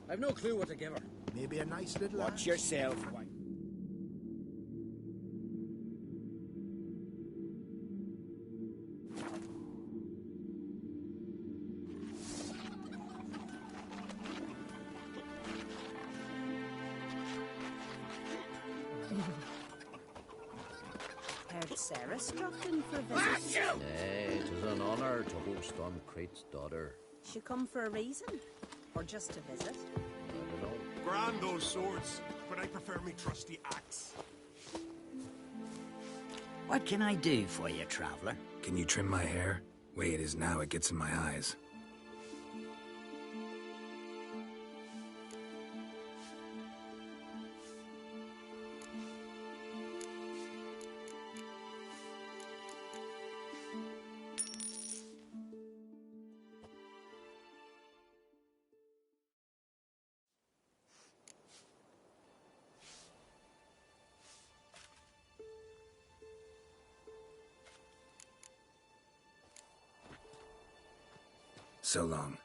I've no clue what to give her. Maybe a nice little... Watch yourself. Heard Sarah struck in for a visit. Nay, it is an honour to host on Crate's daughter. She come for a reason? Or just to visit? I don't know. Grand those swords, but I prefer me trusty axe. What can I do for you, traveller? Can you trim my hair? Way it is now, it gets in my eyes. So long.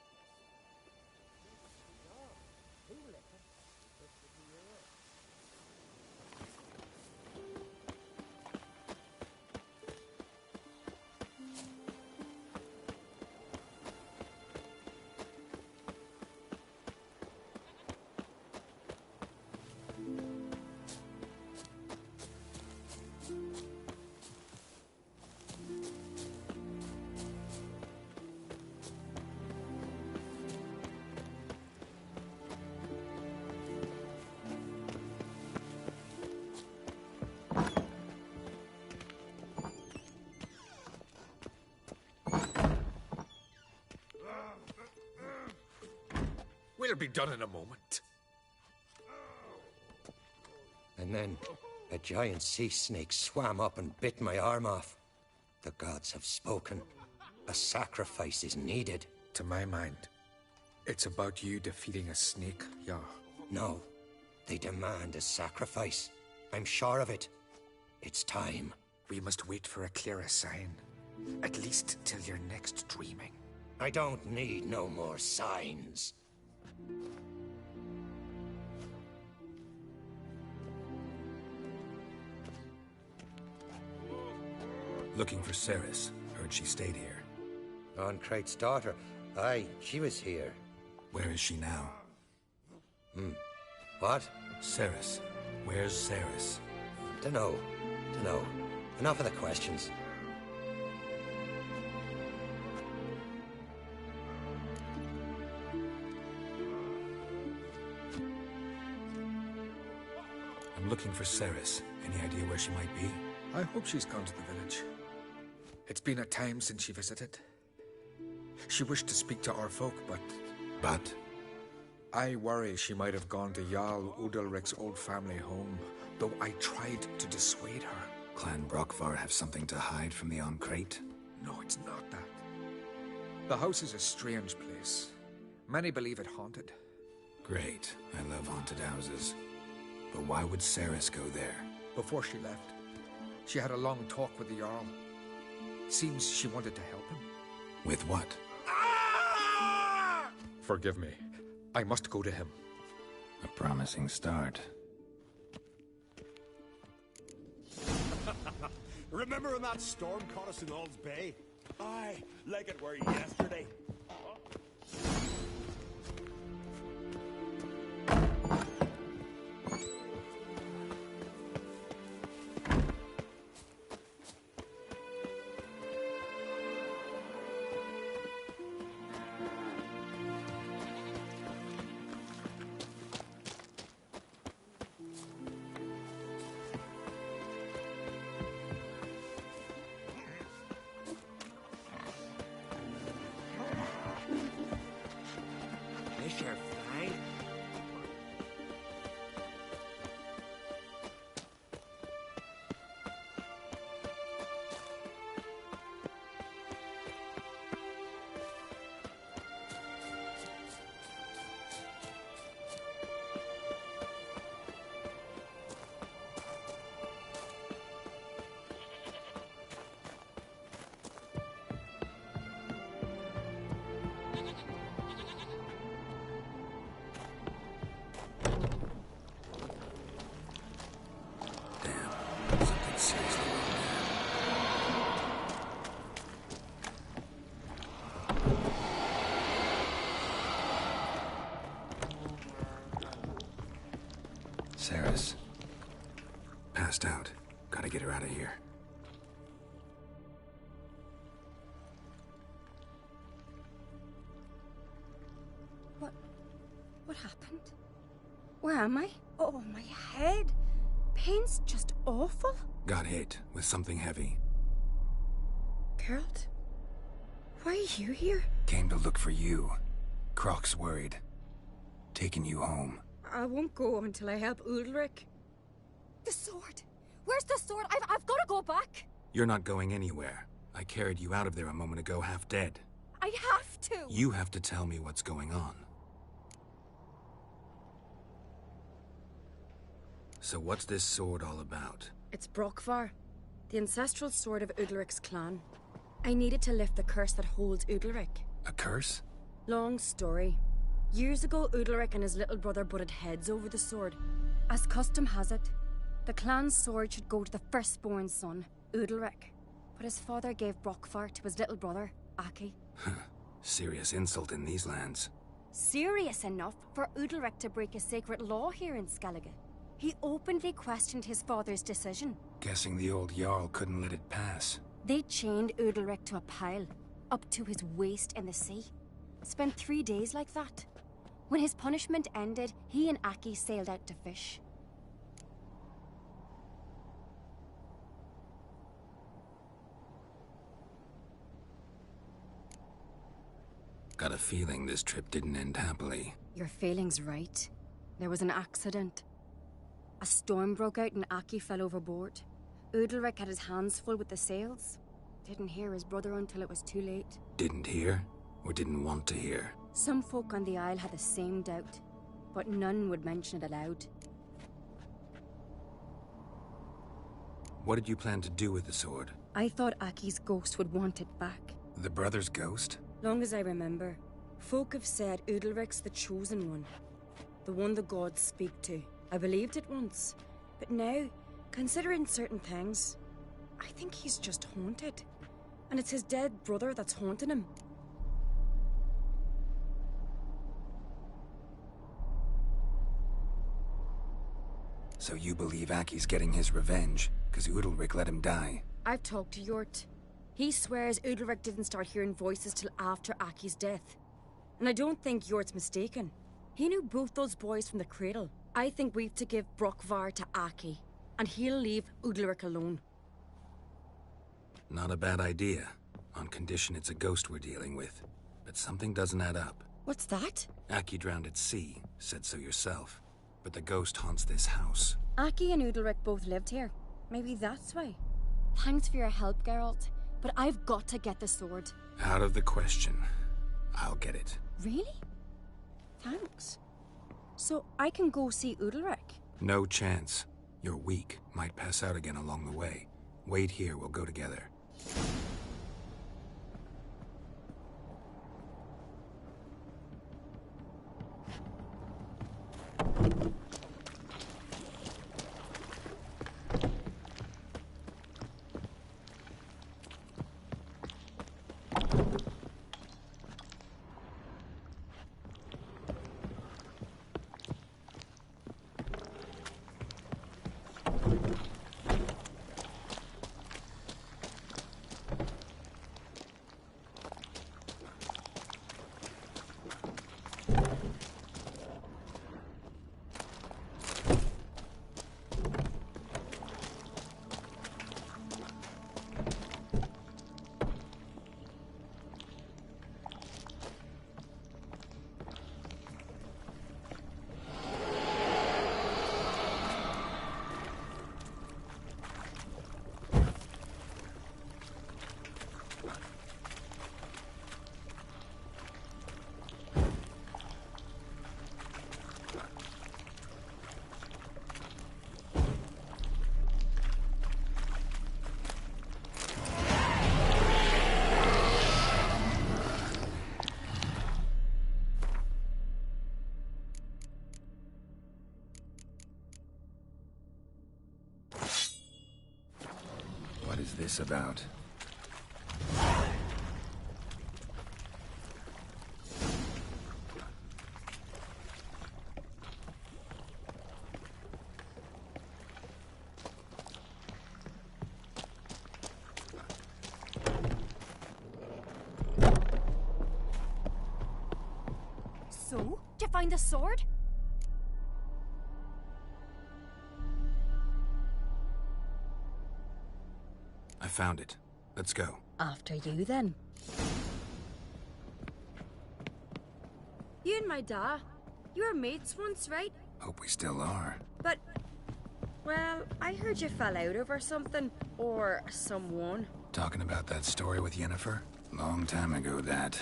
We'll be done in a moment. And then a giant sea snake swam up and bit my arm off. The gods have spoken. A sacrifice is needed. To my mind, it's about you defeating a snake, yeah. No, they demand a sacrifice. I'm sure of it. It's time. We must wait for a clearer sign. At least till your next dreaming. I don't need no more signs. Looking for Ceres. Heard she stayed here. On Crate's daughter. Aye, she was here. Where is she now? What? Ceres. Where's Ceres? Dunno. Enough of the questions. I'm looking for Ceres. Any idea where she might be? I hope she's gone to the village. It's been a time since she visited. She wished to speak to our folk, but... But? I worry she might have gone to Jarl Udalric's old family home, though I tried to dissuade her. Clan Brockvar have something to hide from the Crate? No, it's not that. The house is a strange place. Many believe it haunted. Great. I love haunted houses. But why would Ceres go there? Before she left, she had a long talk with the Jarl. Seems she wanted to help him. With what? Forgive me. I must go to him. A promising start. Remember when that storm caught us in Ald's Bay? Aye, like it were yesterday. What happened? Where am I? Oh, my head. Pain's just awful. Got hit with something heavy. Geralt? Why are you here? Came to look for you. Croc's worried. Taking you home. I won't go until I help Udalric. The sword! Where's the sword? I've got to go back! You're not going anywhere. I carried you out of there a moment ago, half dead. I have to! You have to tell me what's going on. So what's this sword all about? It's Brokvar, the ancestral sword of Udalric's clan. I needed to lift the curse that holds Udalric. A curse? Long story. Years ago, Udalric and his little brother butted heads over the sword. As custom has it, the clan's sword should go to the firstborn son, Udalric. But his father gave Brokvar to his little brother, Aki. Serious insult in these lands. Serious enough for Udalric to break a sacred law here in Skellige. He openly questioned his father's decision. Guessing the old Jarl couldn't let it pass. They chained Udalric to a pile, up to his waist in the sea. Spent 3 days like that. When his punishment ended, he and Aki sailed out to fish. Got a feeling this trip didn't end happily. Your feeling's right. There was an accident. A storm broke out and Aki fell overboard. Udalric had his hands full with the sails. Didn't hear his brother until it was too late. Didn't hear? Or didn't want to hear? Some folk on the Isle had the same doubt, but none would mention it aloud. What did you plan to do with the sword? I thought Aki's ghost would want it back. The brother's ghost? Long as I remember, folk have said Udalric's the chosen one. The one the gods speak to. I believed it once, but now, considering certain things, I think he's just haunted. And it's his dead brother that's haunting him. So you believe Aki's getting his revenge, because Udalric let him die? I've talked to Yort. He swears Udalric didn't start hearing voices till after Aki's death. And I don't think Yort's mistaken. He knew both those boys from the cradle. I think we've to give Brokvar to Aki, and he'll leave Udalric alone. Not a bad idea, on condition it's a ghost we're dealing with. But something doesn't add up. What's that? Aki drowned at sea, said so yourself. But the ghost haunts this house. Aki and Udalric both lived here. Maybe that's why. Thanks for your help, Geralt. But I've got to get the sword. Out of the question. I'll get it. Really? Thanks. So I can go see Udalric? No chance. You're weak. Might pass out again along the way. Wait here, we'll go together. What is this about? So, you find the sword? I found it. Let's go. After you, then. You and my da, you were mates once, right? Hope we still are. But, well, I heard you fell out over something. Or someone. Talking about that story with Yennefer? Long time ago, that.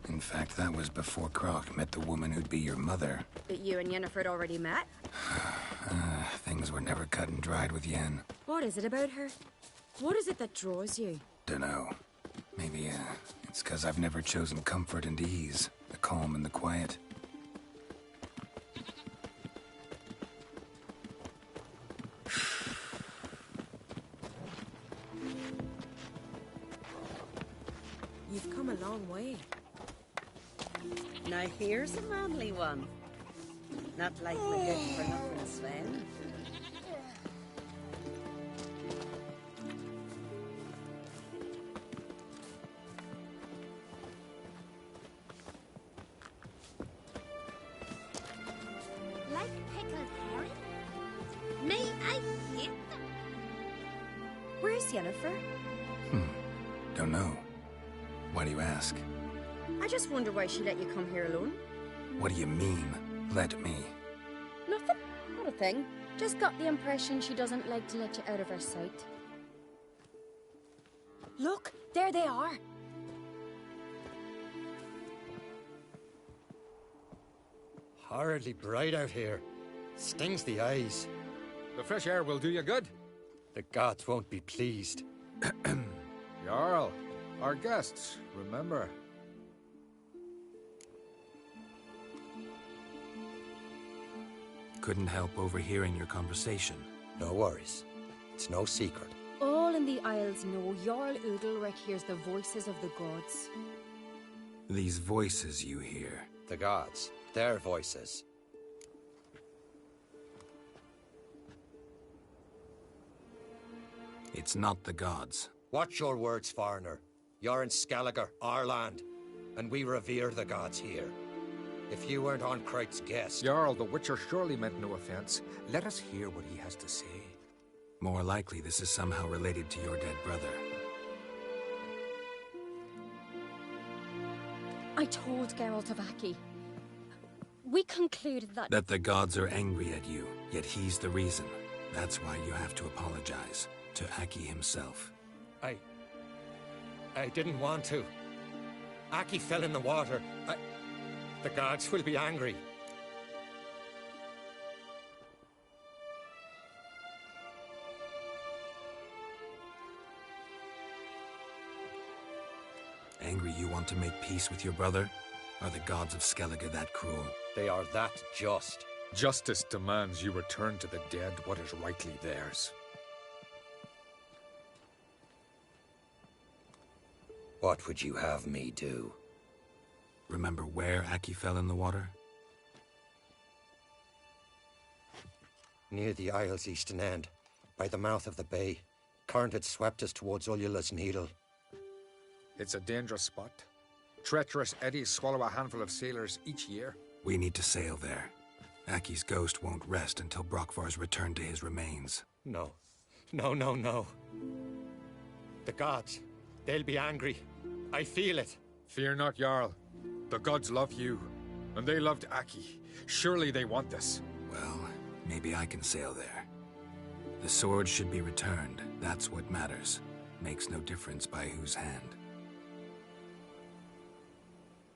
In fact, that was before Croc met the woman who'd be your mother. But you and Yennefer had already met? Things were never cut and dried with Yen. What is it about her? What is it that draws you? Dunno. Maybe, it's 'cause I've never chosen comfort and ease. The calm and the quiet. You've come a long way. Now here's a manly one. Not like the good-for-nothing Sven. Like pickled herring? May I hit them? Where's Yennefer? Don't know. Why do you ask? I just wonder why she let you come here alone. What do you mean, let me? Nothing. Not a thing. Just got the impression she doesn't like to let you out of her sight. Look, there they are. Horridly bright out here. Stings the eyes. The fresh air will do you good. The gods won't be pleased. Jarl, our guests, remember. Couldn't help overhearing your conversation. No worries. It's no secret. All in the Isles know Jarl Udelric hears the voices of the gods. These voices you hear. The gods. Their voices. It's not the gods. Watch your words, foreigner. You're in Skellige, our land, and we revere the gods here. If you weren't on Kright's guest... Jarl, the Witcher surely meant no offense. Let us hear what he has to say. More likely this is somehow related to your dead brother. I told Geralt of Aki. We concluded that... That the gods are angry at you, yet he's the reason. That's why you have to apologize. To Aki himself. I didn't want to. Aki fell in the water. The gods will be angry. Angry you want to make peace with your brother? Are the gods of Skellige that cruel? They are that just. Justice demands you return to the dead what is rightly theirs. What would you have me do? Remember where Aki fell in the water? Near the Isle's eastern end, by the mouth of the bay. Current had swept us towards Ullula's Needle. It's a dangerous spot. Treacherous eddies swallow a handful of sailors each year. We need to sail there. Aki's ghost won't rest until Brokvar's returned to his remains. No. No. The gods, they'll be angry. I feel it. Fear not, Jarl. The gods love you, and they loved Aki. Surely they want this. Well, maybe I can sail there. The sword should be returned. That's what matters. Makes no difference by whose hand.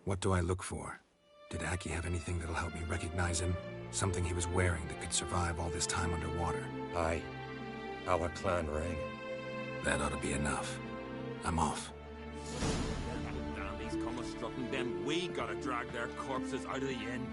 What do I look for? Did Aki have anything that'll help me recognize him? Something he was wearing that could survive all this time underwater? Aye. Our clan ring. That ought to be enough. I'm off. Dandies come a-strutting, then we gotta drag their corpses out of the inn.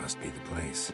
must be the place.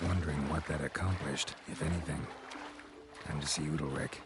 Wondering what that accomplished, if anything. Time to see Udalric.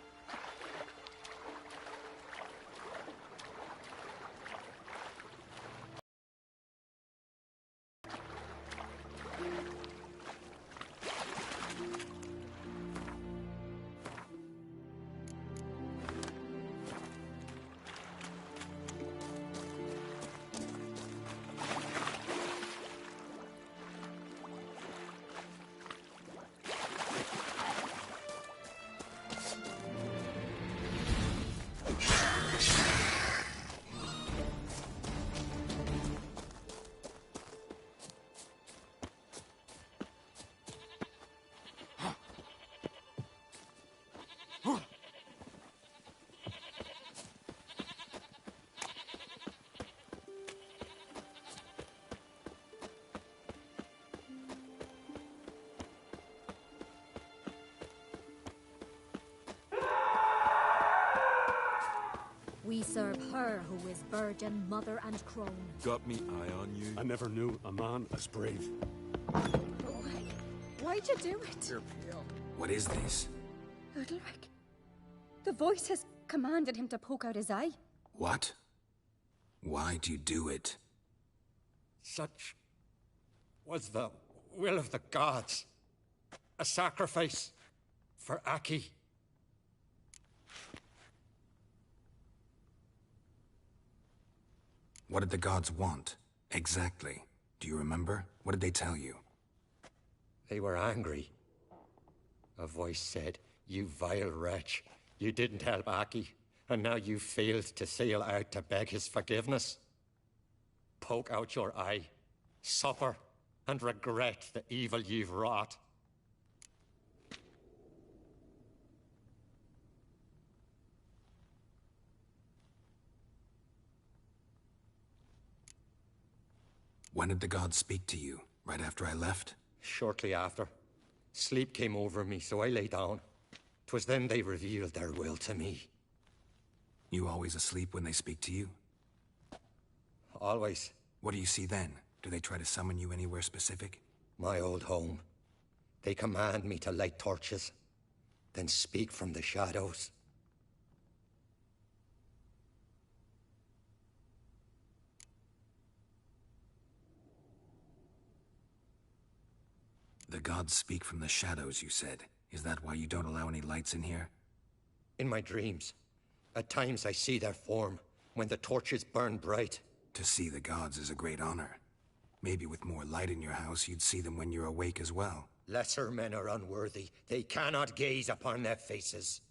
We serve her who is virgin, mother, and crone. Got me eye on you? I never knew a man as brave. Why'd you do it? You're pale. What is this? Udalric. The voice has commanded him to poke out his eye. What? Why'd you do it? Such was the will of the gods. A sacrifice for Aki. What did the gods want? Exactly. Do you remember? What did they tell you? They were angry. A voice said, "You vile wretch, you didn't help Aki, and now you failed to sail out to beg his forgiveness. Poke out your eye, suffer, and regret the evil you've wrought." When did the gods speak to you? Right after I left? Shortly after. Sleep came over me, so I lay down. 'Twas then they revealed their will to me. You always asleep when they speak to you? Always. What do you see then? Do they try to summon you anywhere specific? My old home. They command me to light torches, then speak from the shadows. The gods speak from the shadows, you said. Is that why you don't allow any lights in here? In my dreams. At times I see their form, when the torches burn bright. To see the gods is a great honor. Maybe with more light in your house, you'd see them when you're awake as well. Lesser men are unworthy. They cannot gaze upon their faces.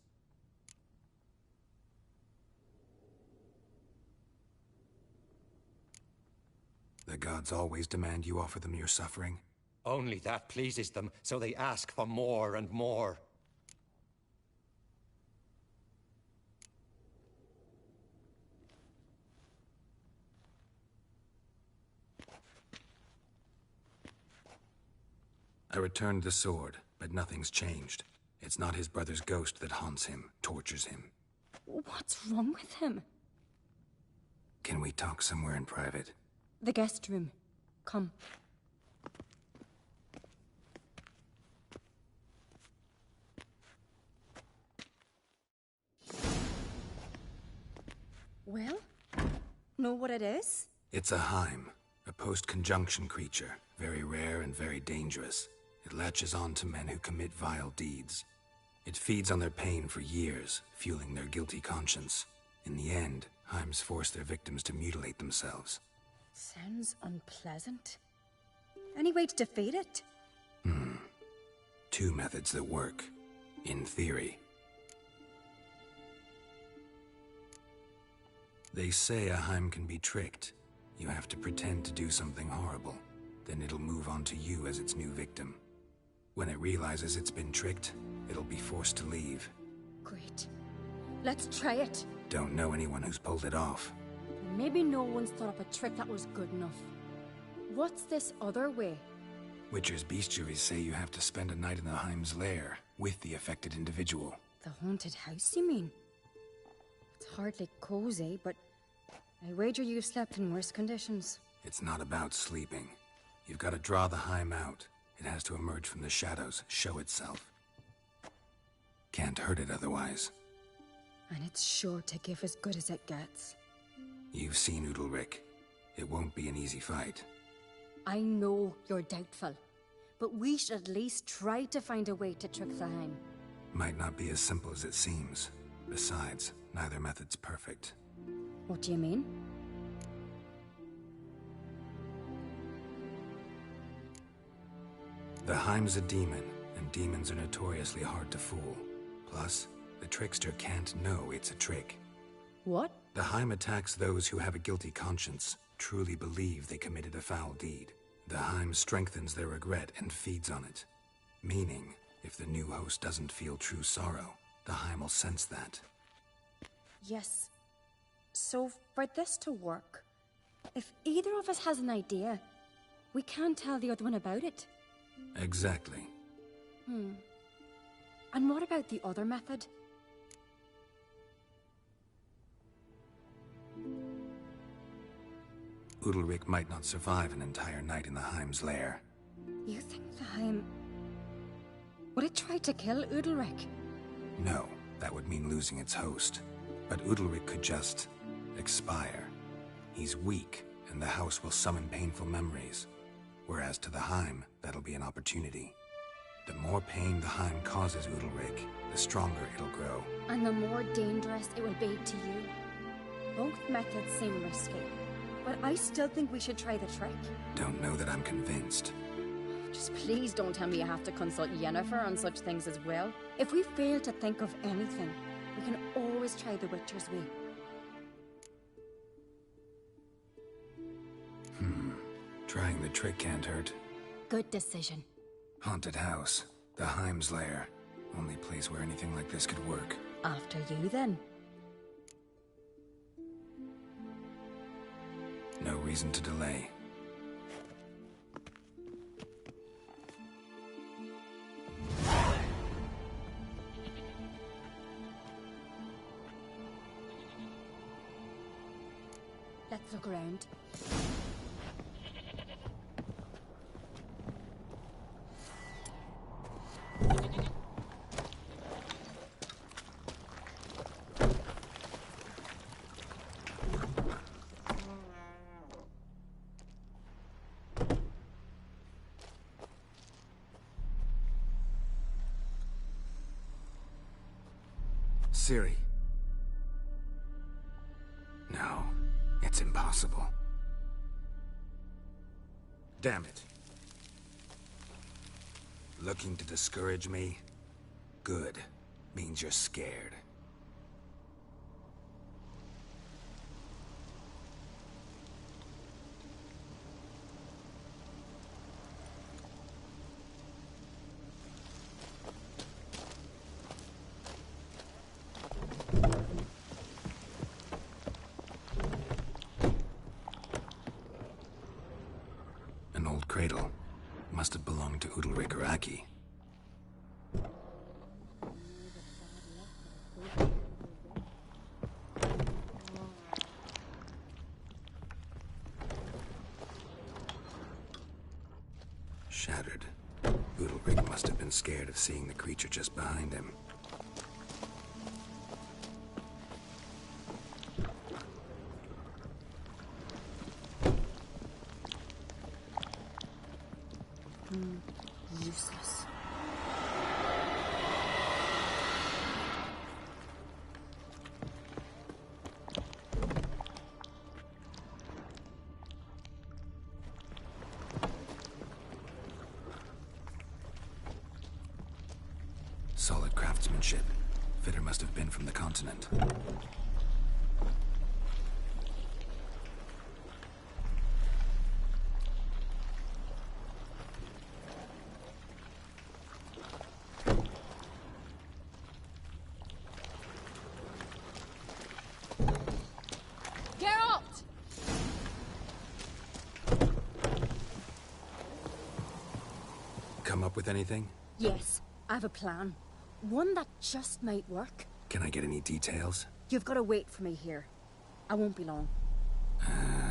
The gods always demand you offer them your suffering? Only that pleases them, so they ask for more and more. I returned the sword, but nothing's changed. It's not his brother's ghost that haunts him, tortures him. What's wrong with him? Can we talk somewhere in private? The guest room. Come. Well, know what it is? It's a Heim, a post-conjunction creature, very rare and very dangerous. It latches on to men who commit vile deeds. It feeds on their pain for years, fueling their guilty conscience. In the end, Heims force their victims to mutilate themselves. Sounds unpleasant. Any way to defeat it? Two methods that work, in theory. They say a Heim can be tricked. You have to pretend to do something horrible. Then it'll move on to you as its new victim. When it realizes it's been tricked, it'll be forced to leave. Great. Let's try it. Don't know anyone who's pulled it off. Maybe no one's thought up a trick that was good enough. What's this other way? Witcher's bestiaries say you have to spend a night in the Heim's lair with the affected individual. The haunted house, you mean? It's hardly cozy, but I wager you've slept in worse conditions. It's not about sleeping. You've got to draw the Heim out. It has to emerge from the shadows, show itself. Can't hurt it otherwise. And it's sure to give as good as it gets. You've seen Udalric. It won't be an easy fight. I know you're doubtful, but we should at least try to find a way to trick the Heim. Might not be as simple as it seems. Besides, neither method's perfect. What do you mean? The Heim's a demon, and demons are notoriously hard to fool. Plus, the trickster can't know it's a trick. What? The Heim attacks those who have a guilty conscience, truly believe they committed a foul deed. The Heim strengthens their regret and feeds on it. Meaning, if the new host doesn't feel true sorrow, the Heim will sense that. Yes. So, for this to work, if either of us has an idea, we can't tell the other one about it. Exactly. And what about the other method? Udalric might not survive an entire night in the Heim's lair. You think the Heim... would it try to kill Udalric? No, that would mean losing its host. But Udalric could just... expire. He's weak, and the house will summon painful memories. Whereas to the Heim, that'll be an opportunity. The more pain the Heim causes Udalric, the stronger it'll grow. And the more dangerous it will be to you. Both methods seem risky, but I still think we should try the trick. Don't know that I'm convinced. Just please don't tell me you have to consult Yennefer on such things as well. If we fail to think of anything, we can always try the Witcher's way. Trying the trick can't hurt. Good decision. Haunted house. The Heim's lair. Only place where anything like this could work. After you, then. No reason to delay. Let's look around. Ciri. No. That's impossible. Damn it. Looking to discourage me? Good. Means you're scared. An old cradle. Must have belonged to Udalric or Aki. Shattered. Udalric must have been scared of seeing the creature just behind him. Useless. Solid craftsmanship. Fitter must have been from the continent. Geralt! Come up with anything? Yes, I have a plan. One that just might work. Can I get any details? You've got to wait for me here. I won't be long.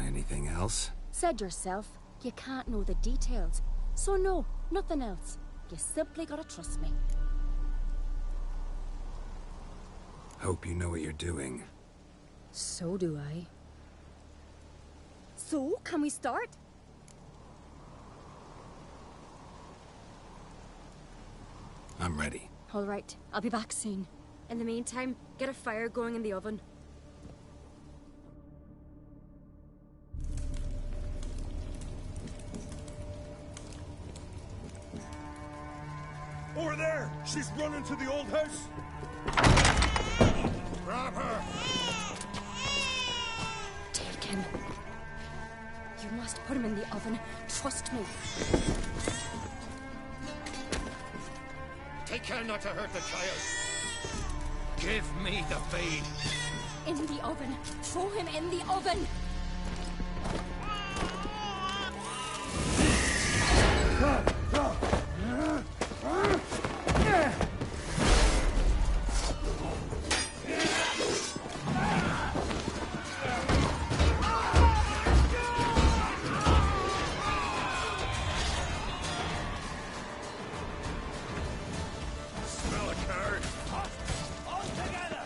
Anything else? Said yourself, you can't know the details. So no, nothing else. You simply gotta trust me. Hope you know what you're doing. So do I. So, can we start? I'm ready. All right, I'll be back soon. In the meantime, get a fire going in the oven. Over there! She's running to the old house! Grab her! Taken. You must put him in the oven. Trust me. Take care not to hurt the child. Give me the feed. In the oven. Throw him in the oven. Smell a card. All together.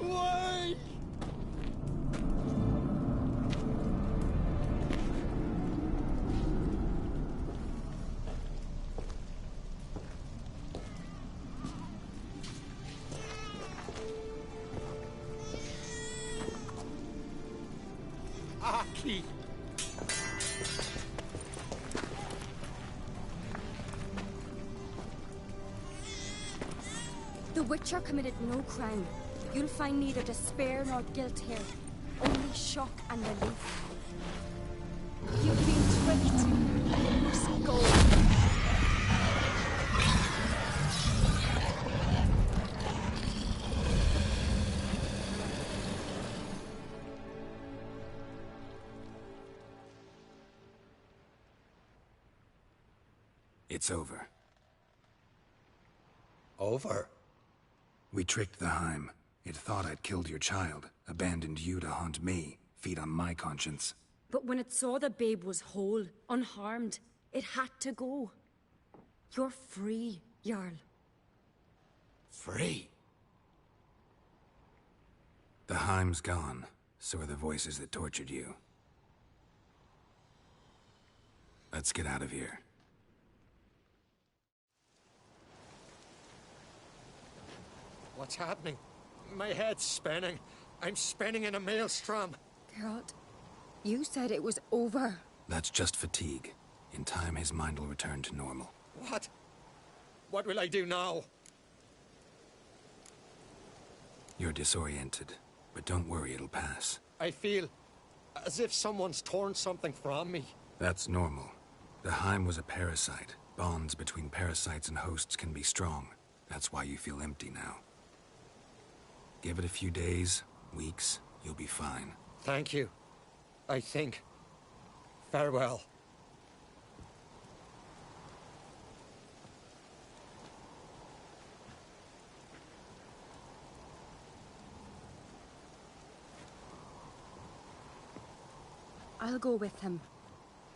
Wait! Aki. The Witcher committed no crime. You'll find neither despair nor guilt here. Only shock and relief. You've been tricked. You must go. It's over. Over? We tricked the Heim. It thought I'd killed your child, abandoned you to haunt me, feed on my conscience. But when it saw the babe was whole, unharmed, it had to go. You're free, Jarl. Free? The Heim's gone, so are the voices that tortured you. Let's get out of here. What's happening? My head's spinning. I'm spinning in a maelstrom. Geralt, you said it was over. That's just fatigue. In time, his mind will return to normal. What? What will I do now? You're disoriented, but don't worry, it'll pass. I feel as if someone's torn something from me. That's normal. The Heim was a parasite. Bonds between parasites and hosts can be strong. That's why you feel empty now. Give it a few days, weeks, you'll be fine. Thank you. I think. Farewell. I'll go with him.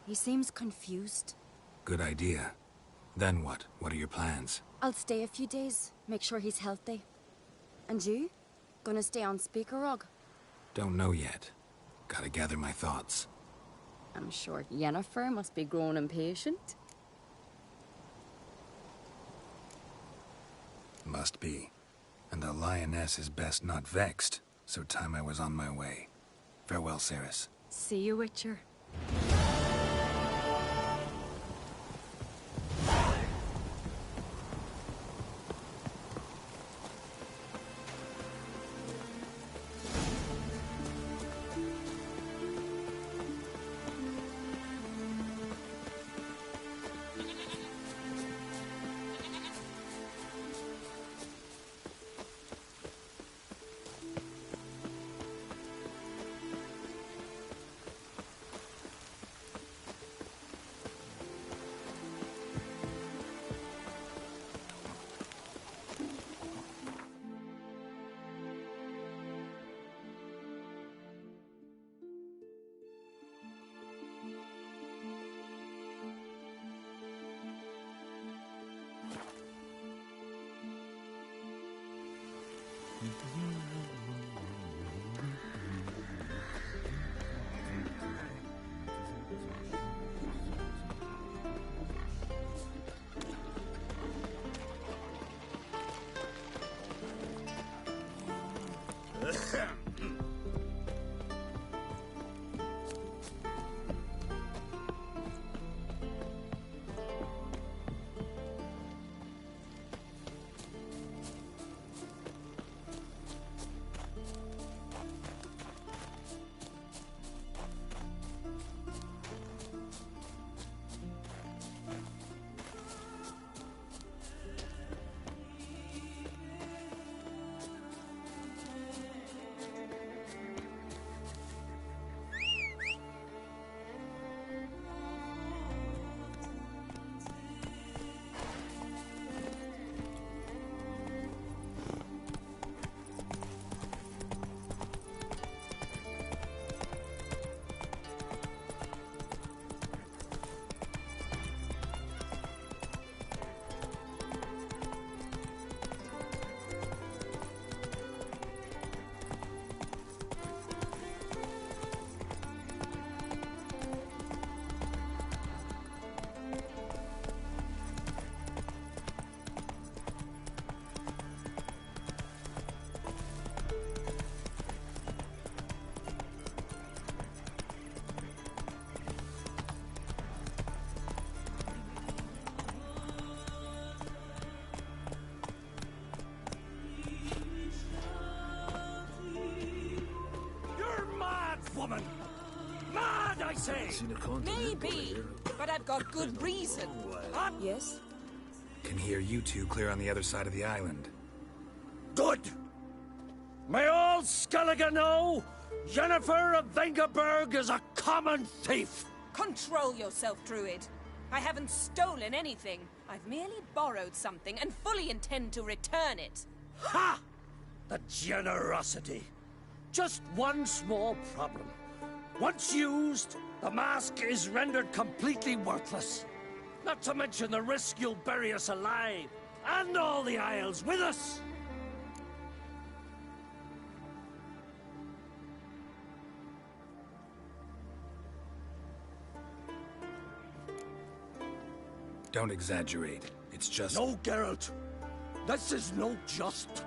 He seems confused. Good idea. Then what? What are your plans? I'll stay a few days, make sure he's healthy. And you? Gonna stay on Speaker Rug? Don't know yet. Gotta gather my thoughts. I'm sure Yennefer must be growing impatient. Must be. And the lioness is best not vexed, so time I was on my way. Farewell, Cerys. See you, Witcher. Woman! Mad, I say! Maybe, but I've got good reason. Yes? Can hear you two clear on the other side of the island. Good! May all Skellige know, Yennefer of Vengerberg is a common thief! Control yourself, Druid. I haven't stolen anything. I've merely borrowed something and fully intend to return it. Ha! The generosity. Just one small problem. Once used, the mask is rendered completely worthless. Not to mention the risk you'll bury us alive, and all the Isles with us. Don't exaggerate. It's just... No, Geralt. This is no just.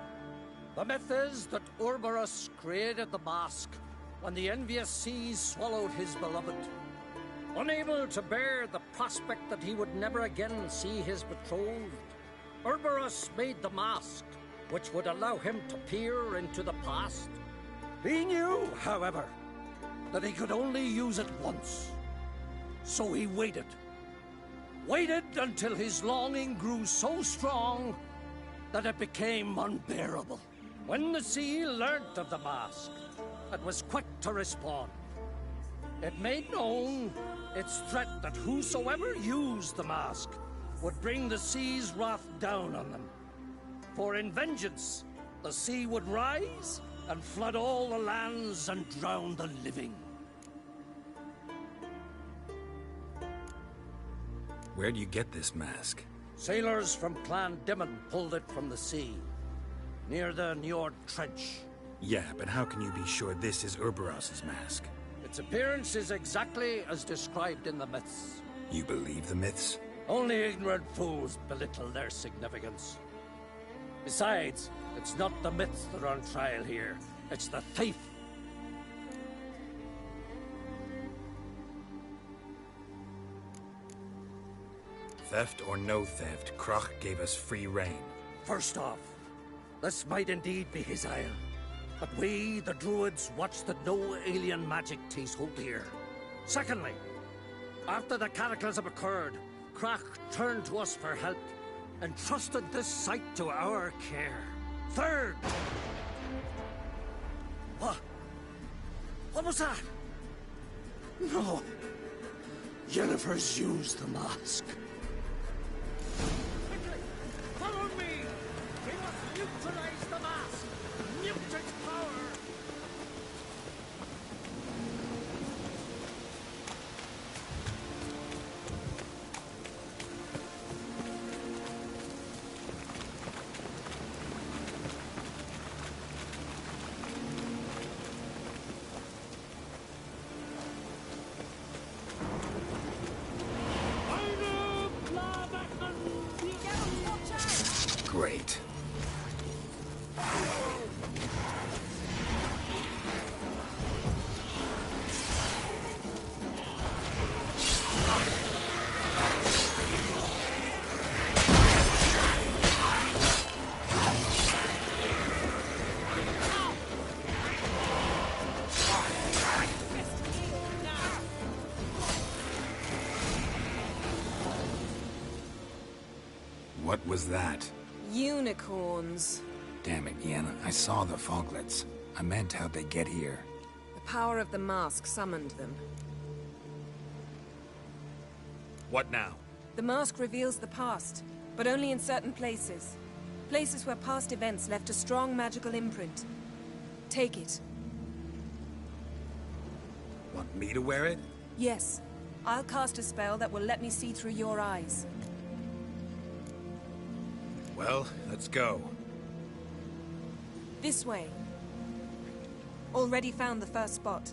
The myth is that Urberus created the mask when the envious seas swallowed his beloved. Unable to bear the prospect that he would never again see his betrothed, Urberus made the mask, which would allow him to peer into the past. He knew, however, that he could only use it once. So he waited. Waited until his longing grew so strong that it became unbearable. When the sea learnt of the mask, it was quick to respond. It made known its threat that whosoever used the mask would bring the sea's wrath down on them. For in vengeance, the sea would rise and flood all the lands and drown the living. Where do you get this mask? Sailors from Clan Dimon pulled it from the sea, near the Njord Trench. Yeah, but how can you be sure this is Urberos's mask? Its appearance is exactly as described in the myths. You believe the myths? Only ignorant fools belittle their significance. Besides, it's not the myths that are on trial here. It's the thief. Theft or no theft, Kroch gave us free rein. First off, this might indeed be his isle. But we, the Druids, watch that no alien magic takes hold here. Secondly, after the cataclysm occurred, Kroch turned to us for help and trusted this site to our care. Third... What was that? No. Yennefer's used the mask. Quickly, follow me! We must neutralize the mask! Mute its power! Great. What was that? Unicorns. Damn it, Yenna. I saw the foglets. I meant how'd they get here. The power of the mask summoned them. What now? The mask reveals the past, but only in certain places. Places where past events left a strong magical imprint. Take it. Want me to wear it? Yes. I'll cast a spell that will let me see through your eyes. Well, let's go. This way. Already found the first spot.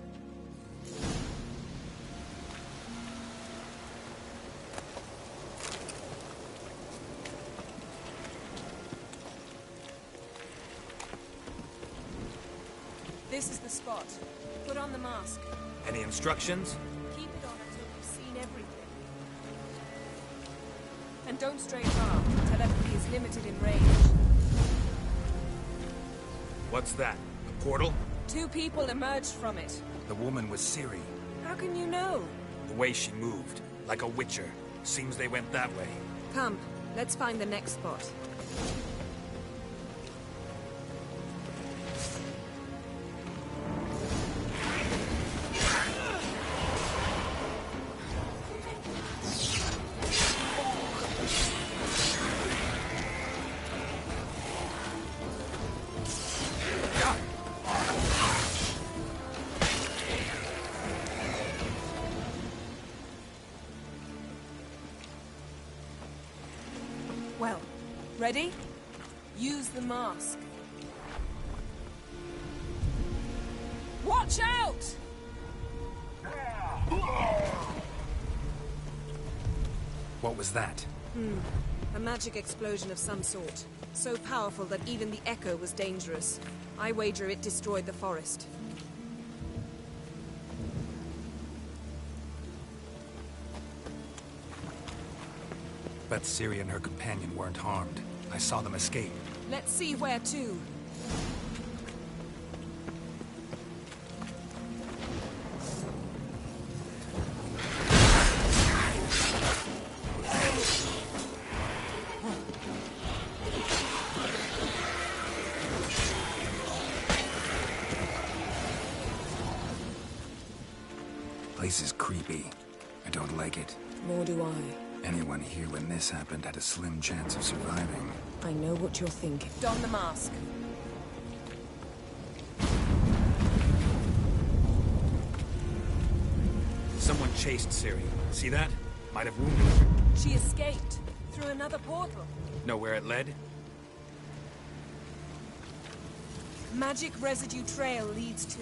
This is the spot. Put on the mask. Any instructions? Keep it on until you've seen everything. And don't stray far. Telepathy is limited in range. What's that? A portal? 2 people emerged from it. The woman was Ciri. How can you know? The way she moved. Like a witcher. Seems they went that way. Come, let's find the next spot. Well, ready? Use the mask. Watch out! What was that? A magic explosion of some sort. So powerful that even the echo was dangerous. I wager it destroyed the forest. But Ciri and her companion weren't harmed. I saw them escape. Let's see where to. Place is creepy. I don't like it. Nor do I. Anyone here when this happened had a slim chance of surviving. I know what you're thinking. Don the mask. Someone chased Ciri. See that? Might have wounded her. She escaped through another portal. Know where it led? Magic residue trail leads to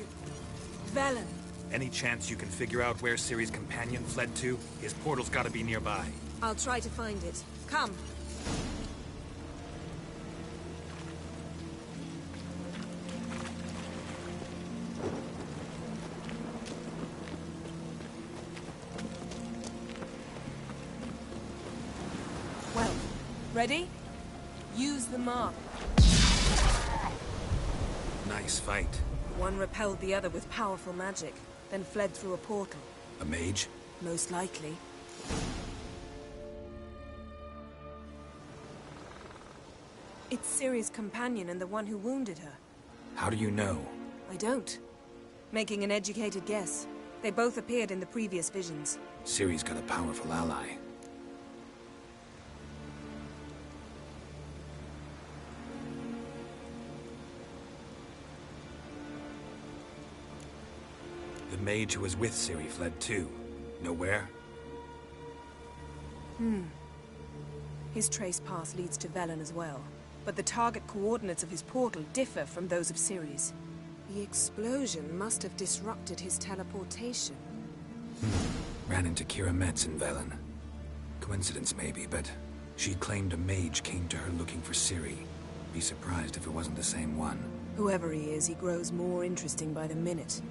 Velen. Any chance you can figure out where Ciri's companion fled to? His portal's gotta be nearby. I'll try to find it. Come. Well, ready? Use the mark. Nice fight. One repelled the other with powerful magic, then fled through a portal. A mage? Most likely. It's Ciri's companion and the one who wounded her. How do you know? I don't. Making an educated guess. They both appeared in the previous visions. Ciri's got a powerful ally. The mage who was with Ciri fled too. Know where? His trace path leads to Velen as well. But the target coordinates of his portal differ from those of Ciri's. The explosion must have disrupted his teleportation. Ran into Kira Metz in Velen. Coincidence maybe, but she claimed a mage came to her looking for Ciri. Be surprised if it wasn't the same one. Whoever he is, he grows more interesting by the minute.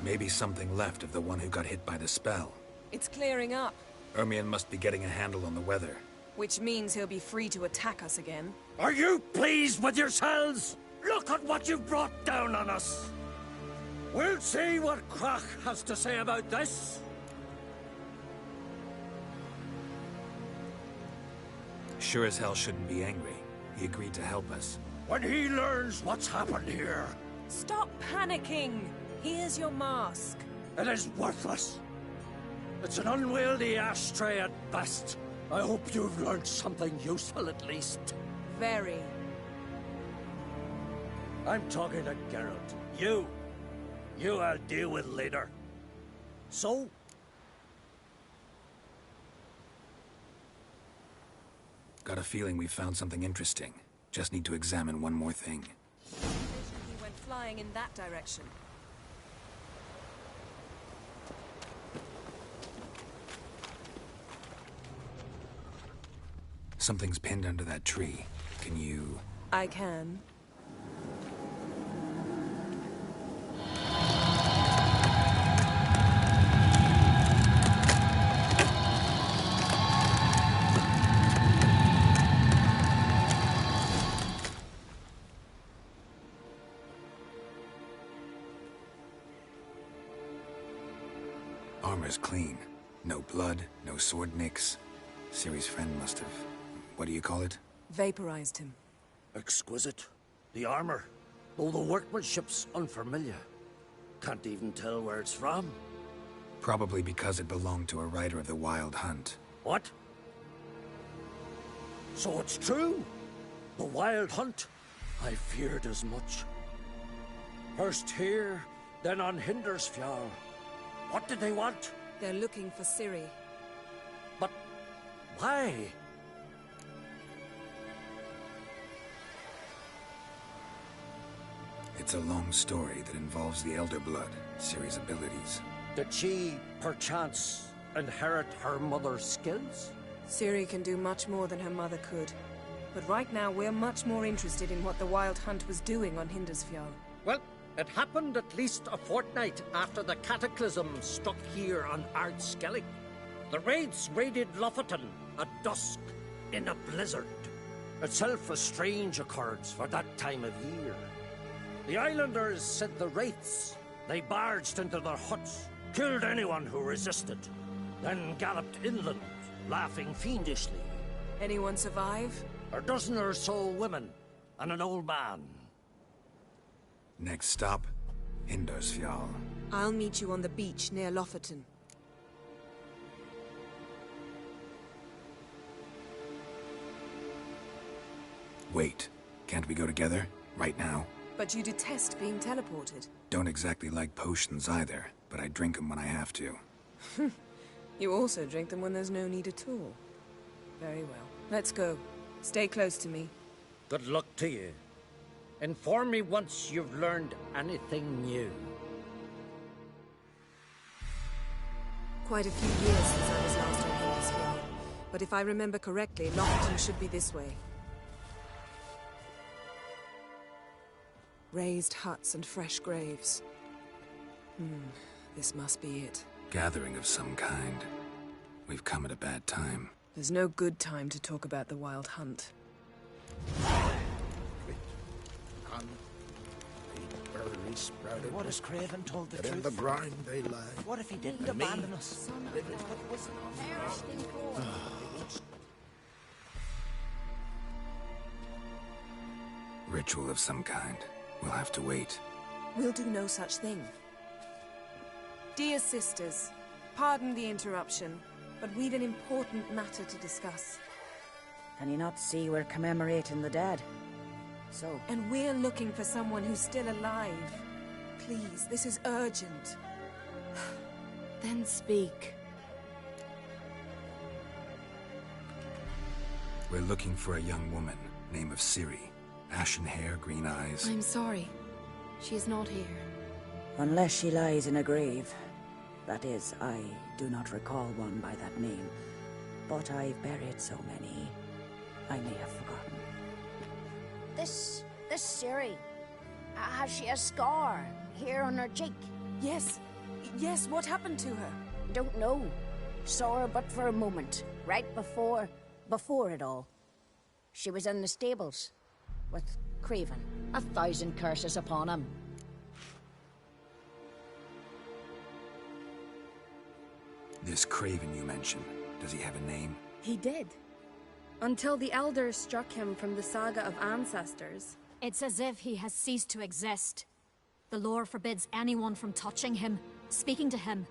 Maybe something left of the one who got hit by the spell. It's clearing up, Ermion must be getting a handle on the weather. which means he'll be free to attack us again. Are you pleased with yourselves? Look at what you've brought down on us. We'll see what Krach has to say about this. Sure as hell shouldn't be angry. He agreed to help us. When he learns what's happened here, Stop panicking! Here's your mask. it is worthless. It's an unwieldy ashtray at best. I hope you've learned something useful at least. Very. I'm talking to Geralt. You I'll deal with later. So? Got a feeling we found something interesting. Just need to examine one more thing. He went flying in that direction. Something's pinned under that tree. Can you... I can. Armor's clean. No blood, no sword nicks. Ciri's friend must have... What do you call it? Vaporized him. Exquisite. The armor, though the workmanship's unfamiliar. Can't even tell where it's from. Probably because it belonged to a rider of the Wild Hunt. What? So it's true? The Wild Hunt? I feared as much. First here, Then on Hindersfjall, what did they want? They're looking for Ciri. But why? It's a long story that involves the Elder Blood, Ciri's abilities. Did she, perchance, inherit her mother's skills? Ciri can do much more than her mother could. But right now, we're much more interested in what the Wild Hunt was doing on Hindersfjall. Well, it happened at least a fortnight after the cataclysm struck here on Skellige. The raids raided Lofoten at dusk in a blizzard. Itself a strange occurrence for that time of year. The islanders sent the wraiths. They barged into their huts, killed anyone who resisted, then galloped inland, laughing fiendishly. Anyone survive? A dozen or so women and an old man. Next stop, Hindersfjall. I'll meet you on the beach near Lofoten. Wait, can't we go together? Right now? But you detest being teleported. Don't exactly like potions either, but I drink them when I have to. You also drink them when there's no need at all. Very well. Let's go. Stay close to me. Good luck to you. Inform me once you've learned anything new. Quite a few years since I was last on Hindersfjall. But if I remember correctly, Lofoten should be this way. Raised huts and fresh graves. This must be it. Gathering of some kind. We've come at a bad time. There's no good time to talk about the Wild Hunt. What if Craven told the truth? In the ground they lie. What if he didn't abandon us? Ritual of some kind. We'll have to wait. We'll do no such thing. Dear sisters, pardon the interruption, but we've an important matter to discuss. Can you not see we're commemorating the dead? So... And we're looking for someone who's still alive. Please, this is urgent. Then speak. We're looking for a young woman, name of Ciri. Ashen hair, green eyes. I'm sorry. She is not here. Unless she lies in a grave. That is, I do not recall one by that name. But I've buried so many, I may have forgotten. This Ciri, has she a scar here on her cheek? Yes. Yes, what happened to her? Don't know. Saw her but for a moment, right before it all. She was in the stables with Craven. 1,000 curses upon him. This Craven you mentioned, does he have a name? He did. Until the elders struck him from the saga of ancestors. It's as if he has ceased to exist. The lore forbids anyone from touching him, speaking to him,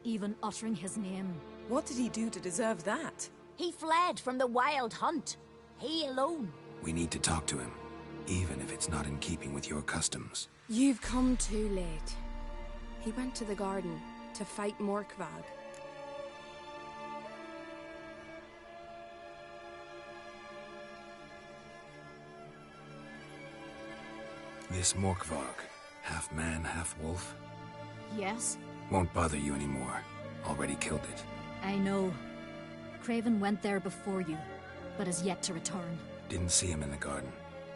even uttering his name. What did he do to deserve that? He fled from the Wild Hunt. He alone. We need to talk to him, even if it's not in keeping with your customs. You've come too late. He went to the garden to fight Morkvag. This Morkvag, half man, half wolf? Yes? Won't bother you anymore. Already killed it. I know. Craven went there before you, but is yet to return. Didn't see him in the garden.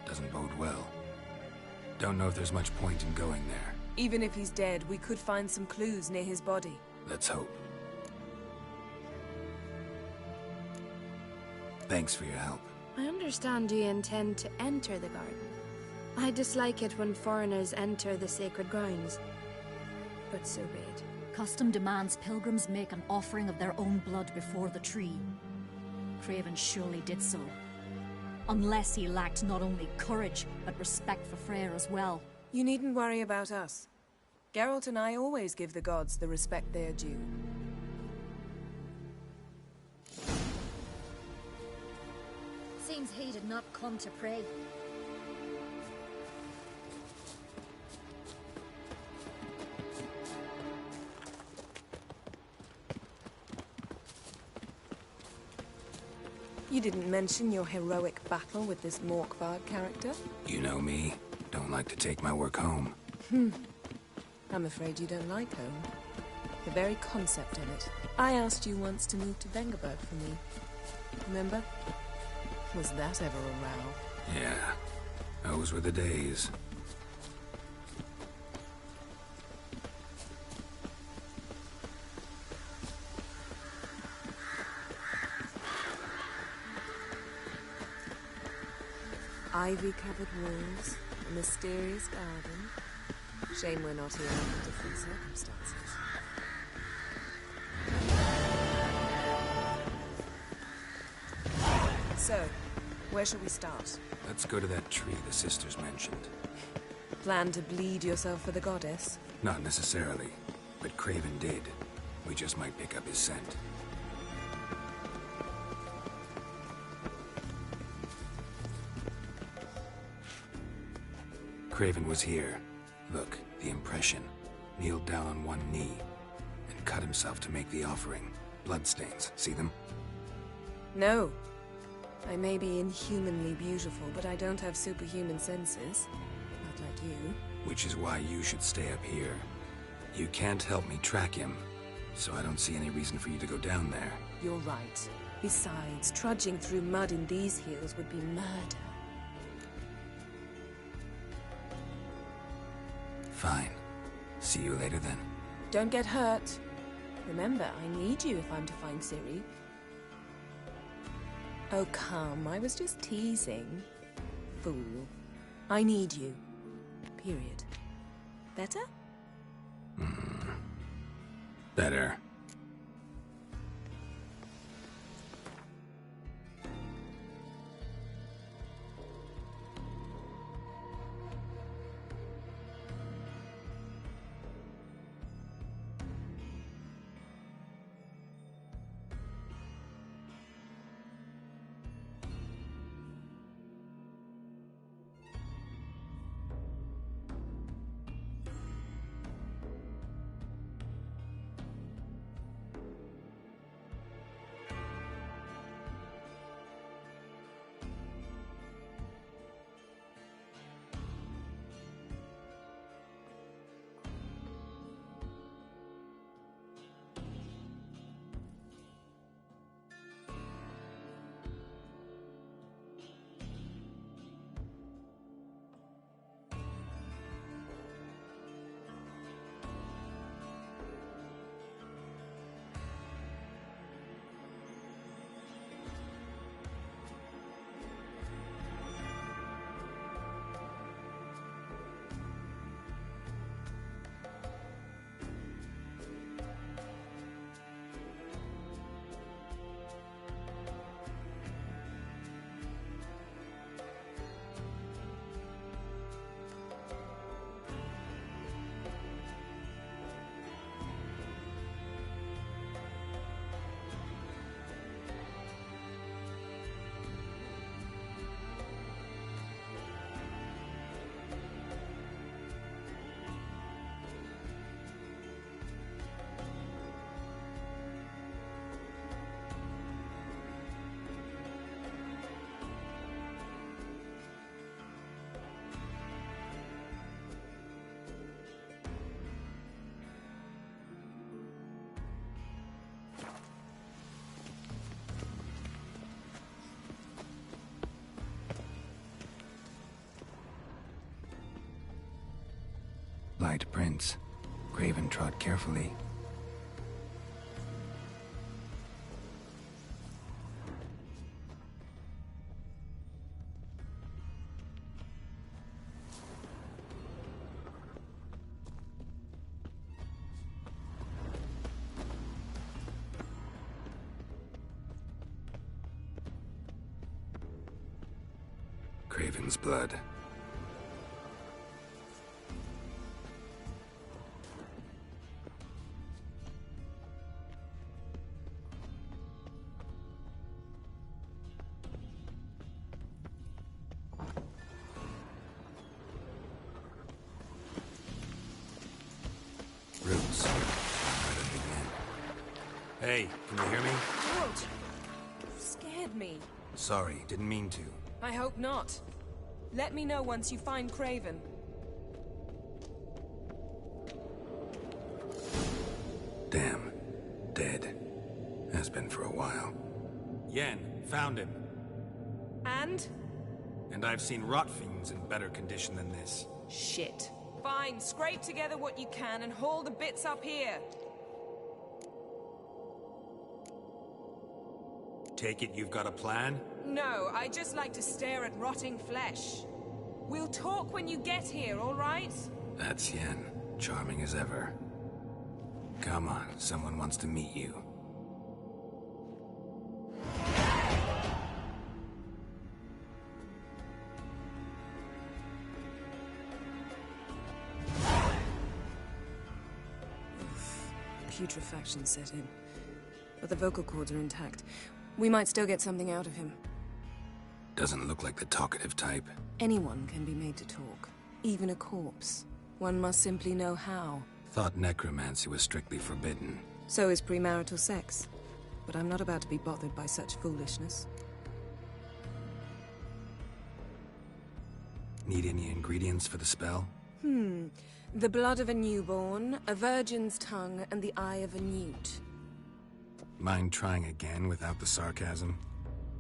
Doesn't bode well. Don't know if there's much point in going there. Even if he's dead, we could find some clues near his body. Let's hope. Thanks for your help. I understand you intend to enter the garden. I dislike it when foreigners enter the sacred grounds. But so be it. Custom demands pilgrims make an offering of their own blood before the tree. Craven surely did so. Unless he lacked not only courage, but respect for Freyr as well. You needn't worry about us. Geralt and I always give the gods the respect they are due. Seems he did not come to pray. You didn't mention your heroic battle with this Morkvard character? You know me. Don't like to take my work home. I'm afraid you don't like home. The very concept of it. I asked you once to move to Vengerberg for me. Remember? Was that ever a row? Yeah. Those were the days. Ivy-covered walls, a mysterious garden. Shame we're not here under different circumstances. So, where shall we start? Let's go to that tree the sisters mentioned. Plan to bleed yourself for the goddess? Not necessarily, but Craven did. We just might pick up his scent. Craven was here. Look, the impression. Kneeled down on one knee and cut himself to make the offering. Bloodstains, see them? No. I may be inhumanly beautiful, but I don't have superhuman senses. Not like you. Which is why you should stay up here. You can't help me track him, so I don't see any reason for you to go down there. You're right. Besides, trudging through mud in these hills would be murder. Fine. See you later then. Don't get hurt. Remember, I need you if I'm to find Ciri. Oh, come. I was just teasing. Fool. I need you. Period. Better? Better. Light prints. Craven trod carefully. Craven's blood. Roots. Right again. Hey, can you hear me? Ouch! You scared me. Sorry, didn't mean to. I hope not. Let me know once you find Craven. Damn. Dead. Has been for a while. Yen, found him. And? And I've seen rot fiends in better condition than this. Shit. Fine, scrape together what you can and haul the bits up here. Take it you've got a plan? No, I just like to stare at rotting flesh. We'll talk when you get here, all right? That's Yen. Charming as ever. Come on, someone wants to meet you. Putrefaction set in. But the vocal cords are intact. We might still get something out of him. Doesn't look like the talkative type. Anyone can be made to talk. Even a corpse. One must simply know how. Thought necromancy was strictly forbidden. So is premarital sex. But I'm not about to be bothered by such foolishness. Need any ingredients for the spell? The blood of a newborn, a virgin's tongue, and the eye of a newt. Mind trying again without the sarcasm?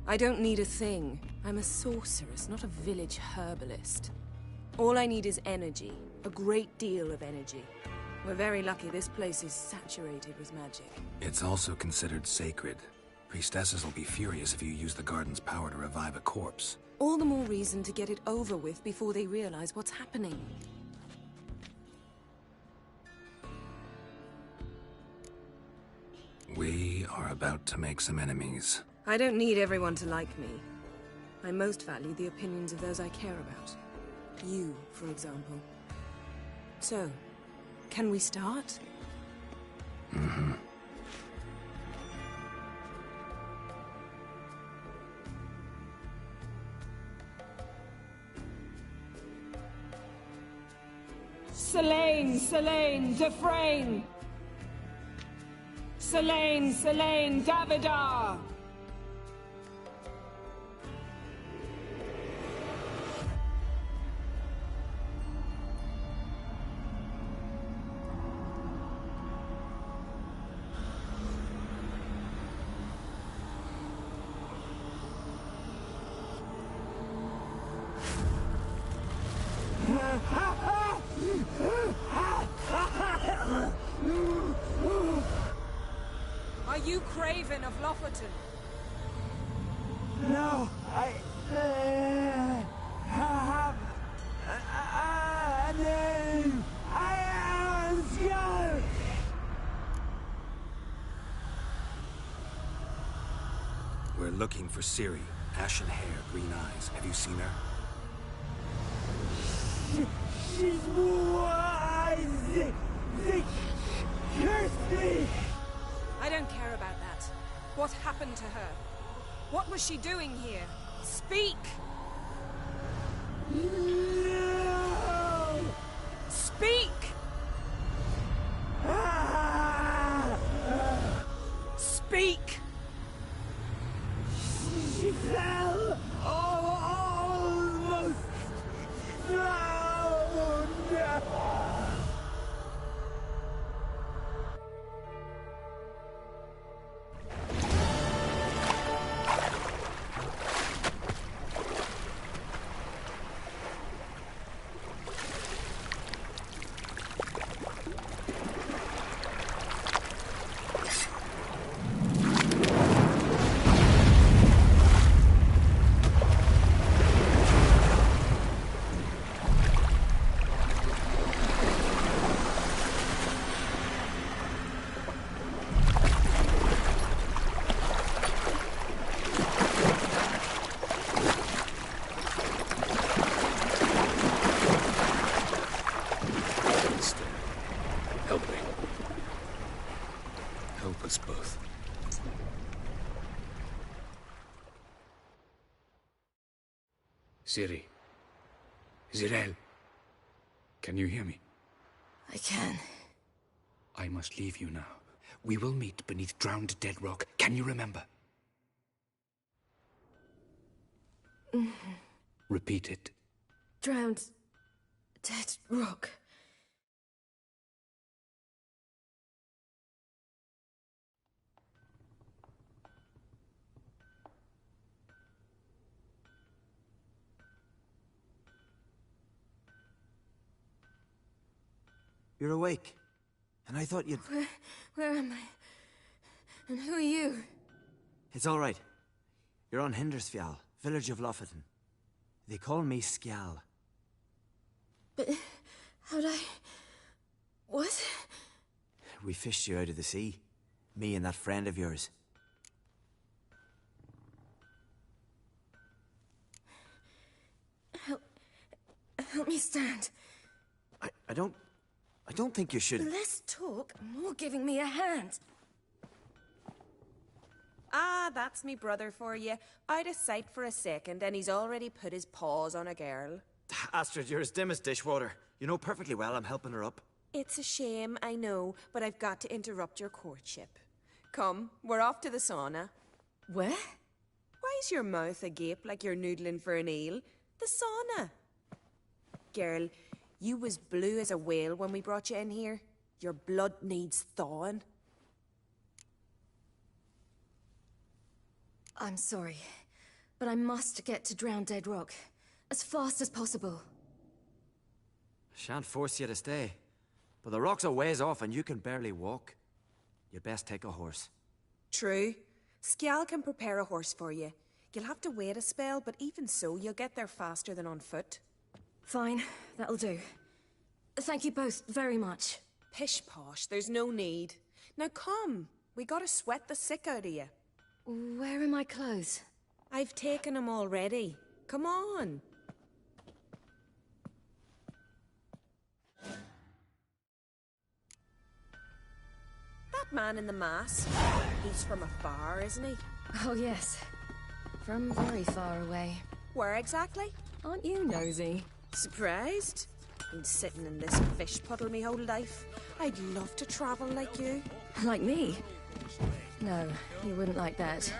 I don't need a thing. I'm a sorceress, not a village herbalist. All I need is energy. A great deal of energy. We're very lucky this place is saturated with magic. It's also considered sacred. Priestesses will be furious if you use the garden's power to revive a corpse. All the more reason to get it over with before they realize what's happening. We are about to make some enemies. I don't need everyone to like me. I most value the opinions of those I care about. You, for example. So, can we start? Mm-hmm. Selene, Defrain! Selene, Davidar! Are you Craven of Lofoten? No, I have a name. I am Skellige. We're looking for Ciri. Ashen hair, green eyes. Have you seen her? She's wise. They cursed me. I don't care about that. What happened to her? What was she doing here? Speak! No! Speak! Speak! She fell almost drowned. Help us both. Ciri. Zirel. Can you hear me? I can. I must leave you now. We will meet beneath drowned dead rock. Can you remember? Repeat it. Drowned. Dead rock. You're awake. And I thought you'd... Where am I? And who are you? It's all right. You're on Hindersfjall, village of Lofoten. They call me Skjal. But how'd I... What? We fished you out of the sea. Me and that friend of yours. Help me stand. I don't think you should... Less talk, more giving me a hand. Ah, that's me brother for you. Out of sight for a second, and he's already put his paws on a girl. Astrid, you're as dim as dishwater. You know perfectly well I'm helping her up. It's a shame, I know, but I've got to interrupt your courtship. Come, we're off to the sauna. Where? Why is your mouth agape like you're noodling for an eel? The sauna. Girl, you was blue as a whale when we brought you in here. Your blood needs thawing. I'm sorry, but I must get to Drowned Dead Rock as fast as possible. Shan't force you to stay. But the rock's a ways off and you can barely walk. You'd best take a horse. True. Skjal can prepare a horse for you. You'll have to wait a spell, but even so, you'll get there faster than on foot. Fine, that'll do. Thank you both very much. Pish-posh, there's no need. Now come, we gotta sweat the sick out of you. Where are my clothes? I've taken them already. Come on. That man in the mask, he's from afar, isn't he? Oh, yes. From very far away. Where exactly? Aren't you nosy? Surprised? Been sitting in this fish puddle me whole life. I'd love to travel like you. Like me? No, you wouldn't like that.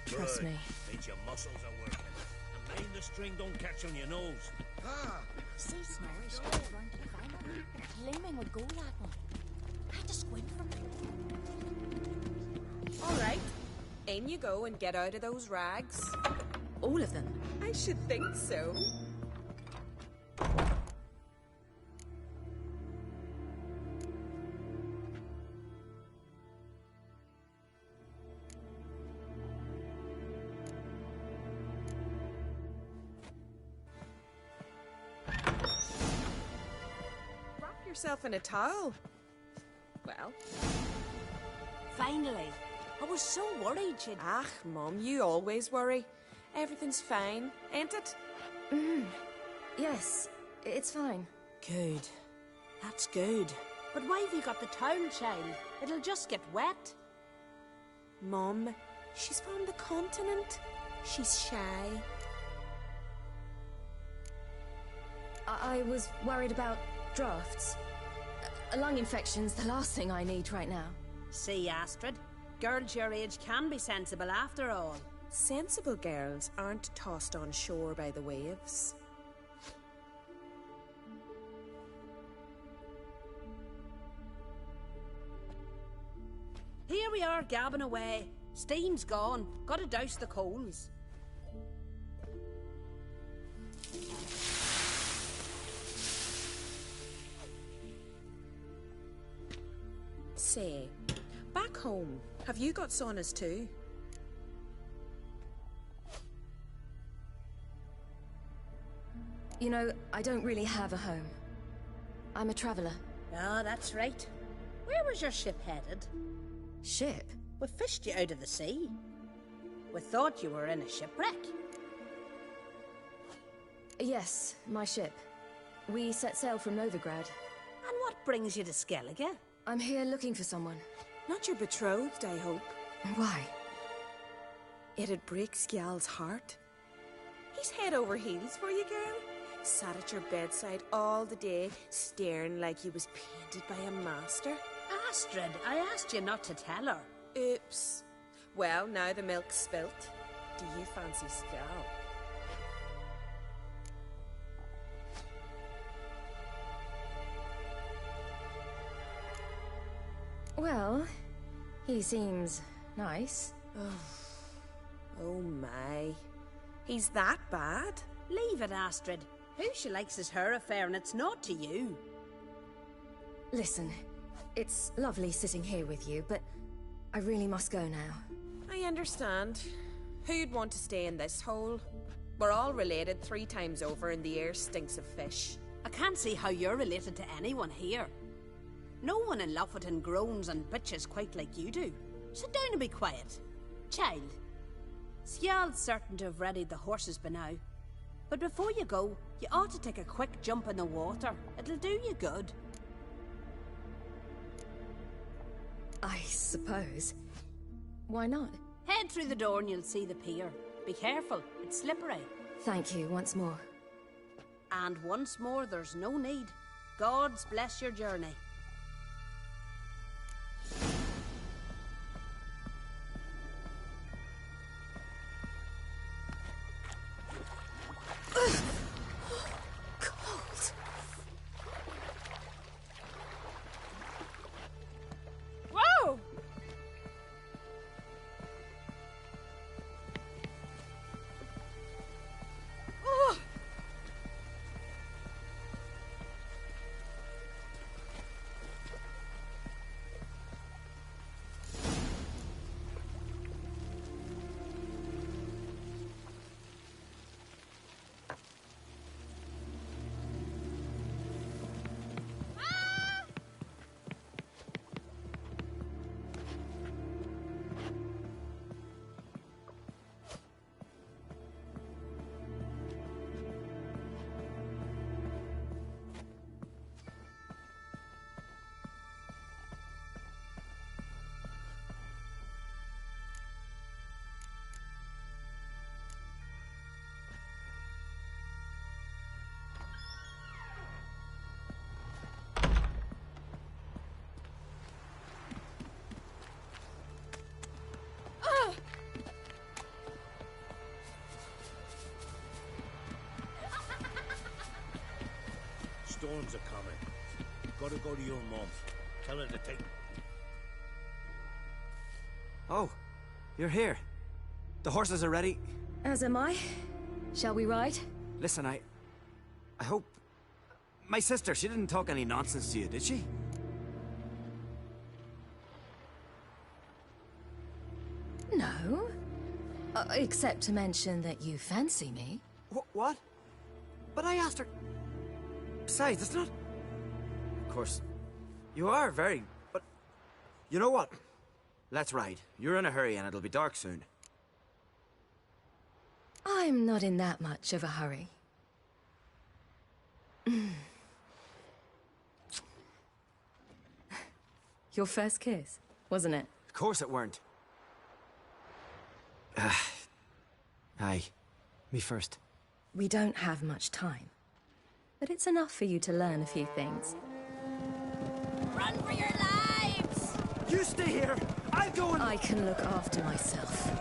Trust me. Means your muscles are working. And mind the string don't catch on your nose. See Snorri straight round to the final. Claiming would go that one. Had to squint from it. All right. In you go and get out of those rags. All of them? I should think so. Wrap yourself in a towel. Well. Finally. I was so worried she'd... Ah, Mum, you always worry. Everything's fine, ain't it? Yes, it's fine. Good. That's good. But why have you got the towel, child? It'll just get wet. Mum, she's from the continent. She's shy. I was worried about drafts. Lung infection's the last thing I need right now. See, Astrid? Girls your age can be sensible after all. Sensible girls aren't tossed on shore by the waves. Here we are, gabbing away. Steam's gone. Gotta douse the coals. Say, back home, have you got saunas too? You know, I don't really have a home. I'm a traveller. Oh, that's right. Where was your ship headed? Ship? We fished you out of the sea. We thought you were in a shipwreck. Yes, my ship. We set sail from Novigrad. And what brings you to Skellige? I'm here looking for someone. Not your betrothed, I hope. Why? It'd break Skjal's heart. He's head over heels for you, girl. Sat at your bedside all the day, staring like he was painted by a master. Astrid, I asked you not to tell her. Oops. Well, now the milk's spilt. Do you fancy Skjal? Well, he seems nice. Oh my. He's that bad? Leave it, Astrid. Who she likes is her affair, and it's not to you. Listen, it's lovely sitting here with you, but I really must go now. I understand. Who'd want to stay in this hole? We're all related 3 times over, and the air stinks of fish. I can't see how you're related to anyone here. No one in Lofoten groans and bitches quite like you do. Sit down and be quiet. Child, Skjald's certain to have readied the horses by now. But before you go, you ought to take a quick jump in the water. It'll do you good. I suppose. Why not? Head through the door and you'll see the pier. Be careful, it's slippery. Thank you once more. And once more, there's no need. Gods bless your journey. Cold. Whoa! Oh! Storms are coming. Gotta go to your mum. Tell her to take... Oh, you're here. The horses are ready. As am I. Shall we ride? Listen, I hope... My sister, she didn't talk any nonsense to you, did she? No. Except to mention that you fancy me. What? But I asked her... Besides, it's not... Of course, you are very... But... You know what? Let's ride. You're in a hurry and it'll be dark soon. I'm not in that much of a hurry. Your first kiss, wasn't it? Of course it weren't. Aye. Me first. We don't have much time. But it's enough for you to learn a few things. Run for your lives! You stay here! I'll go and... I can look after myself.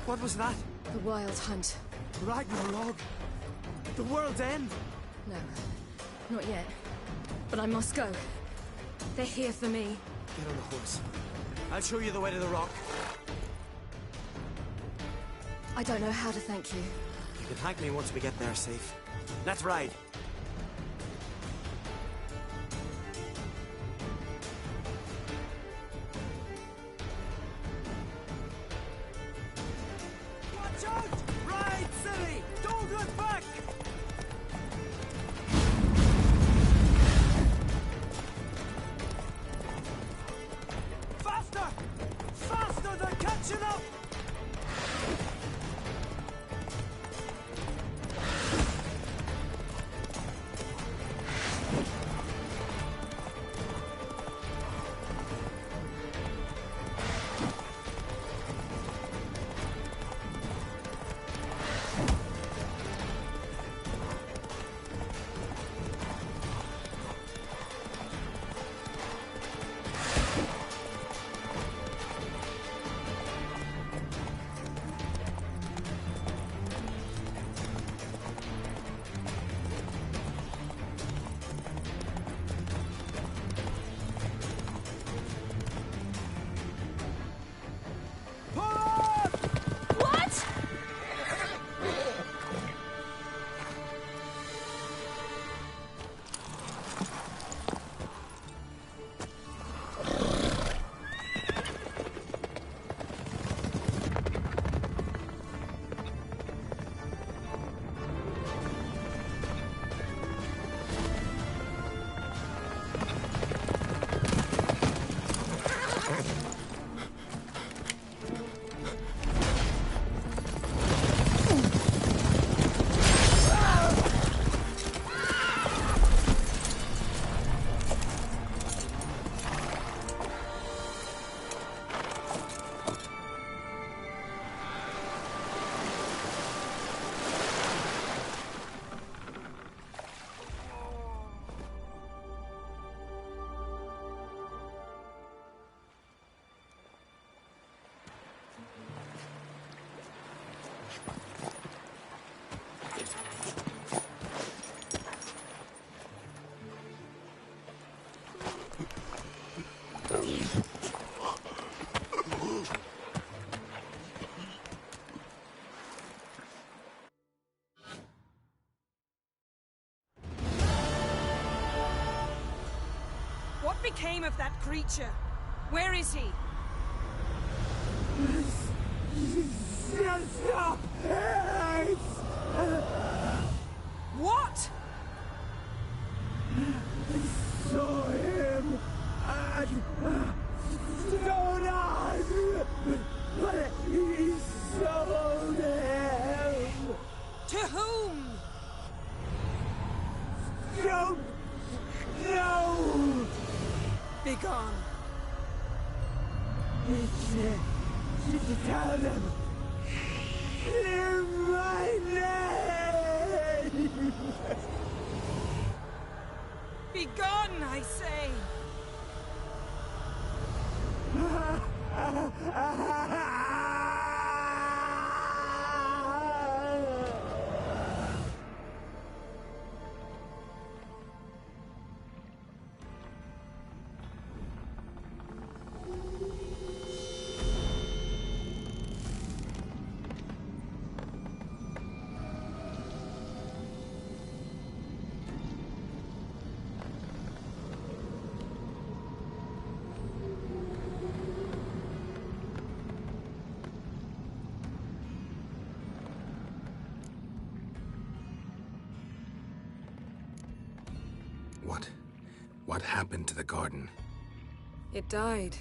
What was that? The Wild Hunt. Ragnarok? The world's end? No, not yet. But I must go. They're here for me. Get on the horse. I'll show you the way to the rock. I don't know how to thank you. You can thank me once we get there safe. Let's ride. Watch out! Ride, silly! Don't look back! Faster! Faster! They're catching up! What became of that creature? Where is he? What? Saw him at Stoneheart, but he sold him. To whom? Don't know. Begone. Tell them. Clear my name. Begone, I say. What happened to the garden? It died.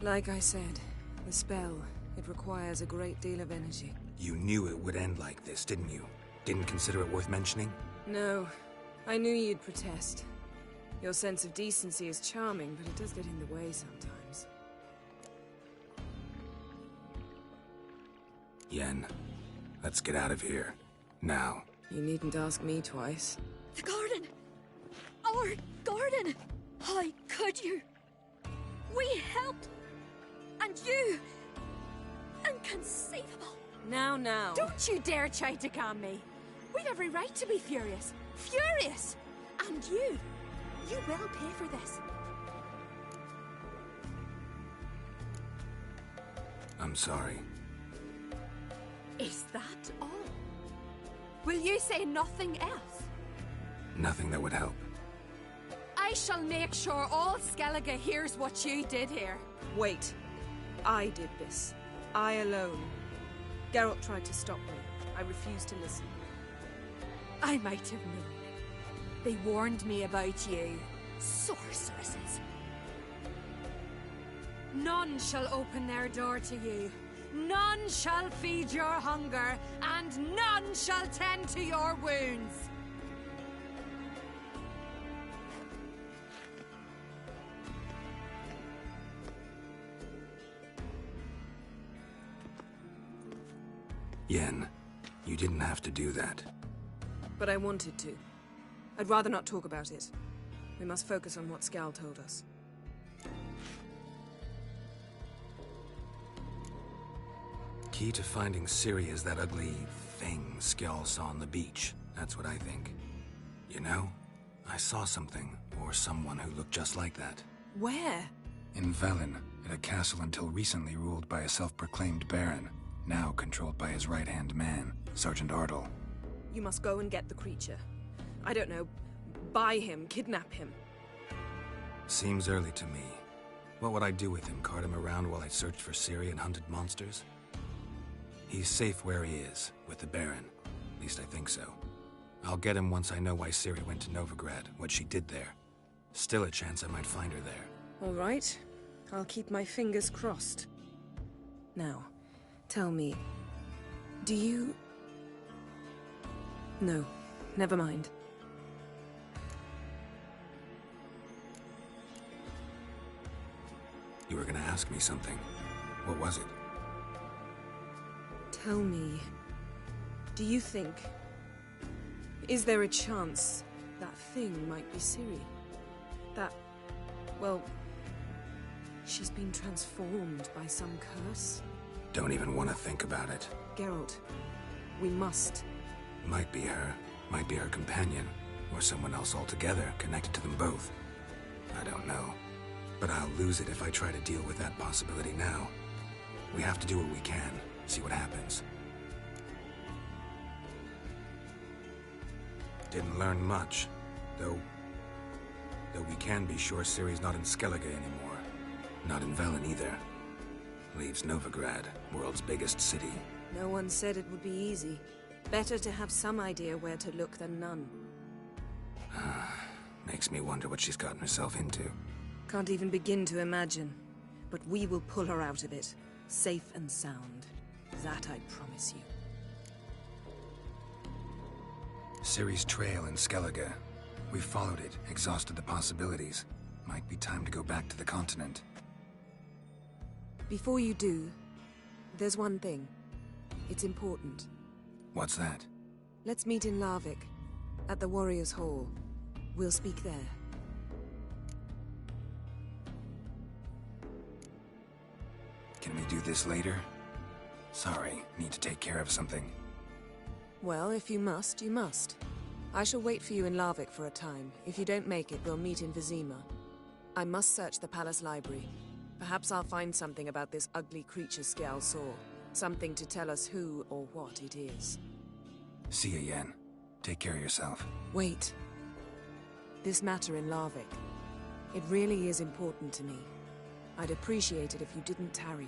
Like I said, the spell, it requires a great deal of energy. You knew it would end like this, didn't you? Didn't consider it worth mentioning? No. I knew you'd protest. Your sense of decency is charming, but it does get in the way sometimes. Yen, let's get out of here. Now. You needn't ask me twice. The garden! Our garden! How could you? We helped! And you! Inconceivable! Now. Don't you dare try to calm me. We've every right to be furious. Furious! And you will pay for this. I'm sorry. Is that all? Will you say nothing else? Nothing that would help. I shall make sure all Skellige hears what you did here. Wait. I did this. I alone. Geralt tried to stop me. I refused to listen. I might have known. They warned me about you. Sorceresses. None shall open their door to you. None shall feed your hunger, and none shall tend to your wounds. Yen, you didn't have to do that. But I wanted to. I'd rather not talk about it. We must focus on what Skel told us. Key to finding Ciri is that ugly thing Skell saw on the beach. That's what I think. You know, I saw something, or someone who looked just like that. Where? In Velen, at a castle until recently ruled by a self-proclaimed baron, now controlled by his right-hand man, Sergeant Ardle. You must go and get the creature. I don't know, buy him, kidnap him. Seems early to me. What would I do with him? Cart him around while I searched for Ciri and hunted monsters? He's safe where he is, with the Baron. At least I think so. I'll get him once I know why Ciri went to Novigrad, what she did there. Still a chance I might find her there. All right. I'll keep my fingers crossed. Now, tell me, do you... No, never mind. You were gonna ask me something. What was it? Tell me, do you think... Is there a chance that thing might be Ciri? That... well... she's been transformed by some curse? Don't even want to think about it. Geralt, we must. Might be her companion, or someone else altogether connected to them both. I don't know. But I'll lose it if I try to deal with that possibility now. We have to do what we can, see what happens. Didn't learn much, though we can be sure Ciri's not in Skellige anymore. Not in Velen either. Leaves Novigrad, world's biggest city. No one said it would be easy. Better to have some idea where to look than none. Makes me wonder what she's gotten herself into. Can't even begin to imagine. But we will pull her out of it, safe and sound. That I promise you. Ciri's trail in Skellige. We followed it, exhausted the possibilities. Might be time to go back to the continent. Before you do, there's one thing. It's important. What's that? Let's meet in Larvik, at the Warriors' Hall. We'll speak there. Can we do this later? Sorry, need to take care of something. Well, if you must, you must. I shall wait for you in Larvik for a time. If you don't make it, we'll meet in Vizima. I must search the palace library. Perhaps I'll find something about this ugly creature Skell saw. Something to tell us who or what it is. See you, Yen. Take care of yourself. Wait. This matter in Larvik. It really is important to me. I'd appreciate it if you didn't tarry.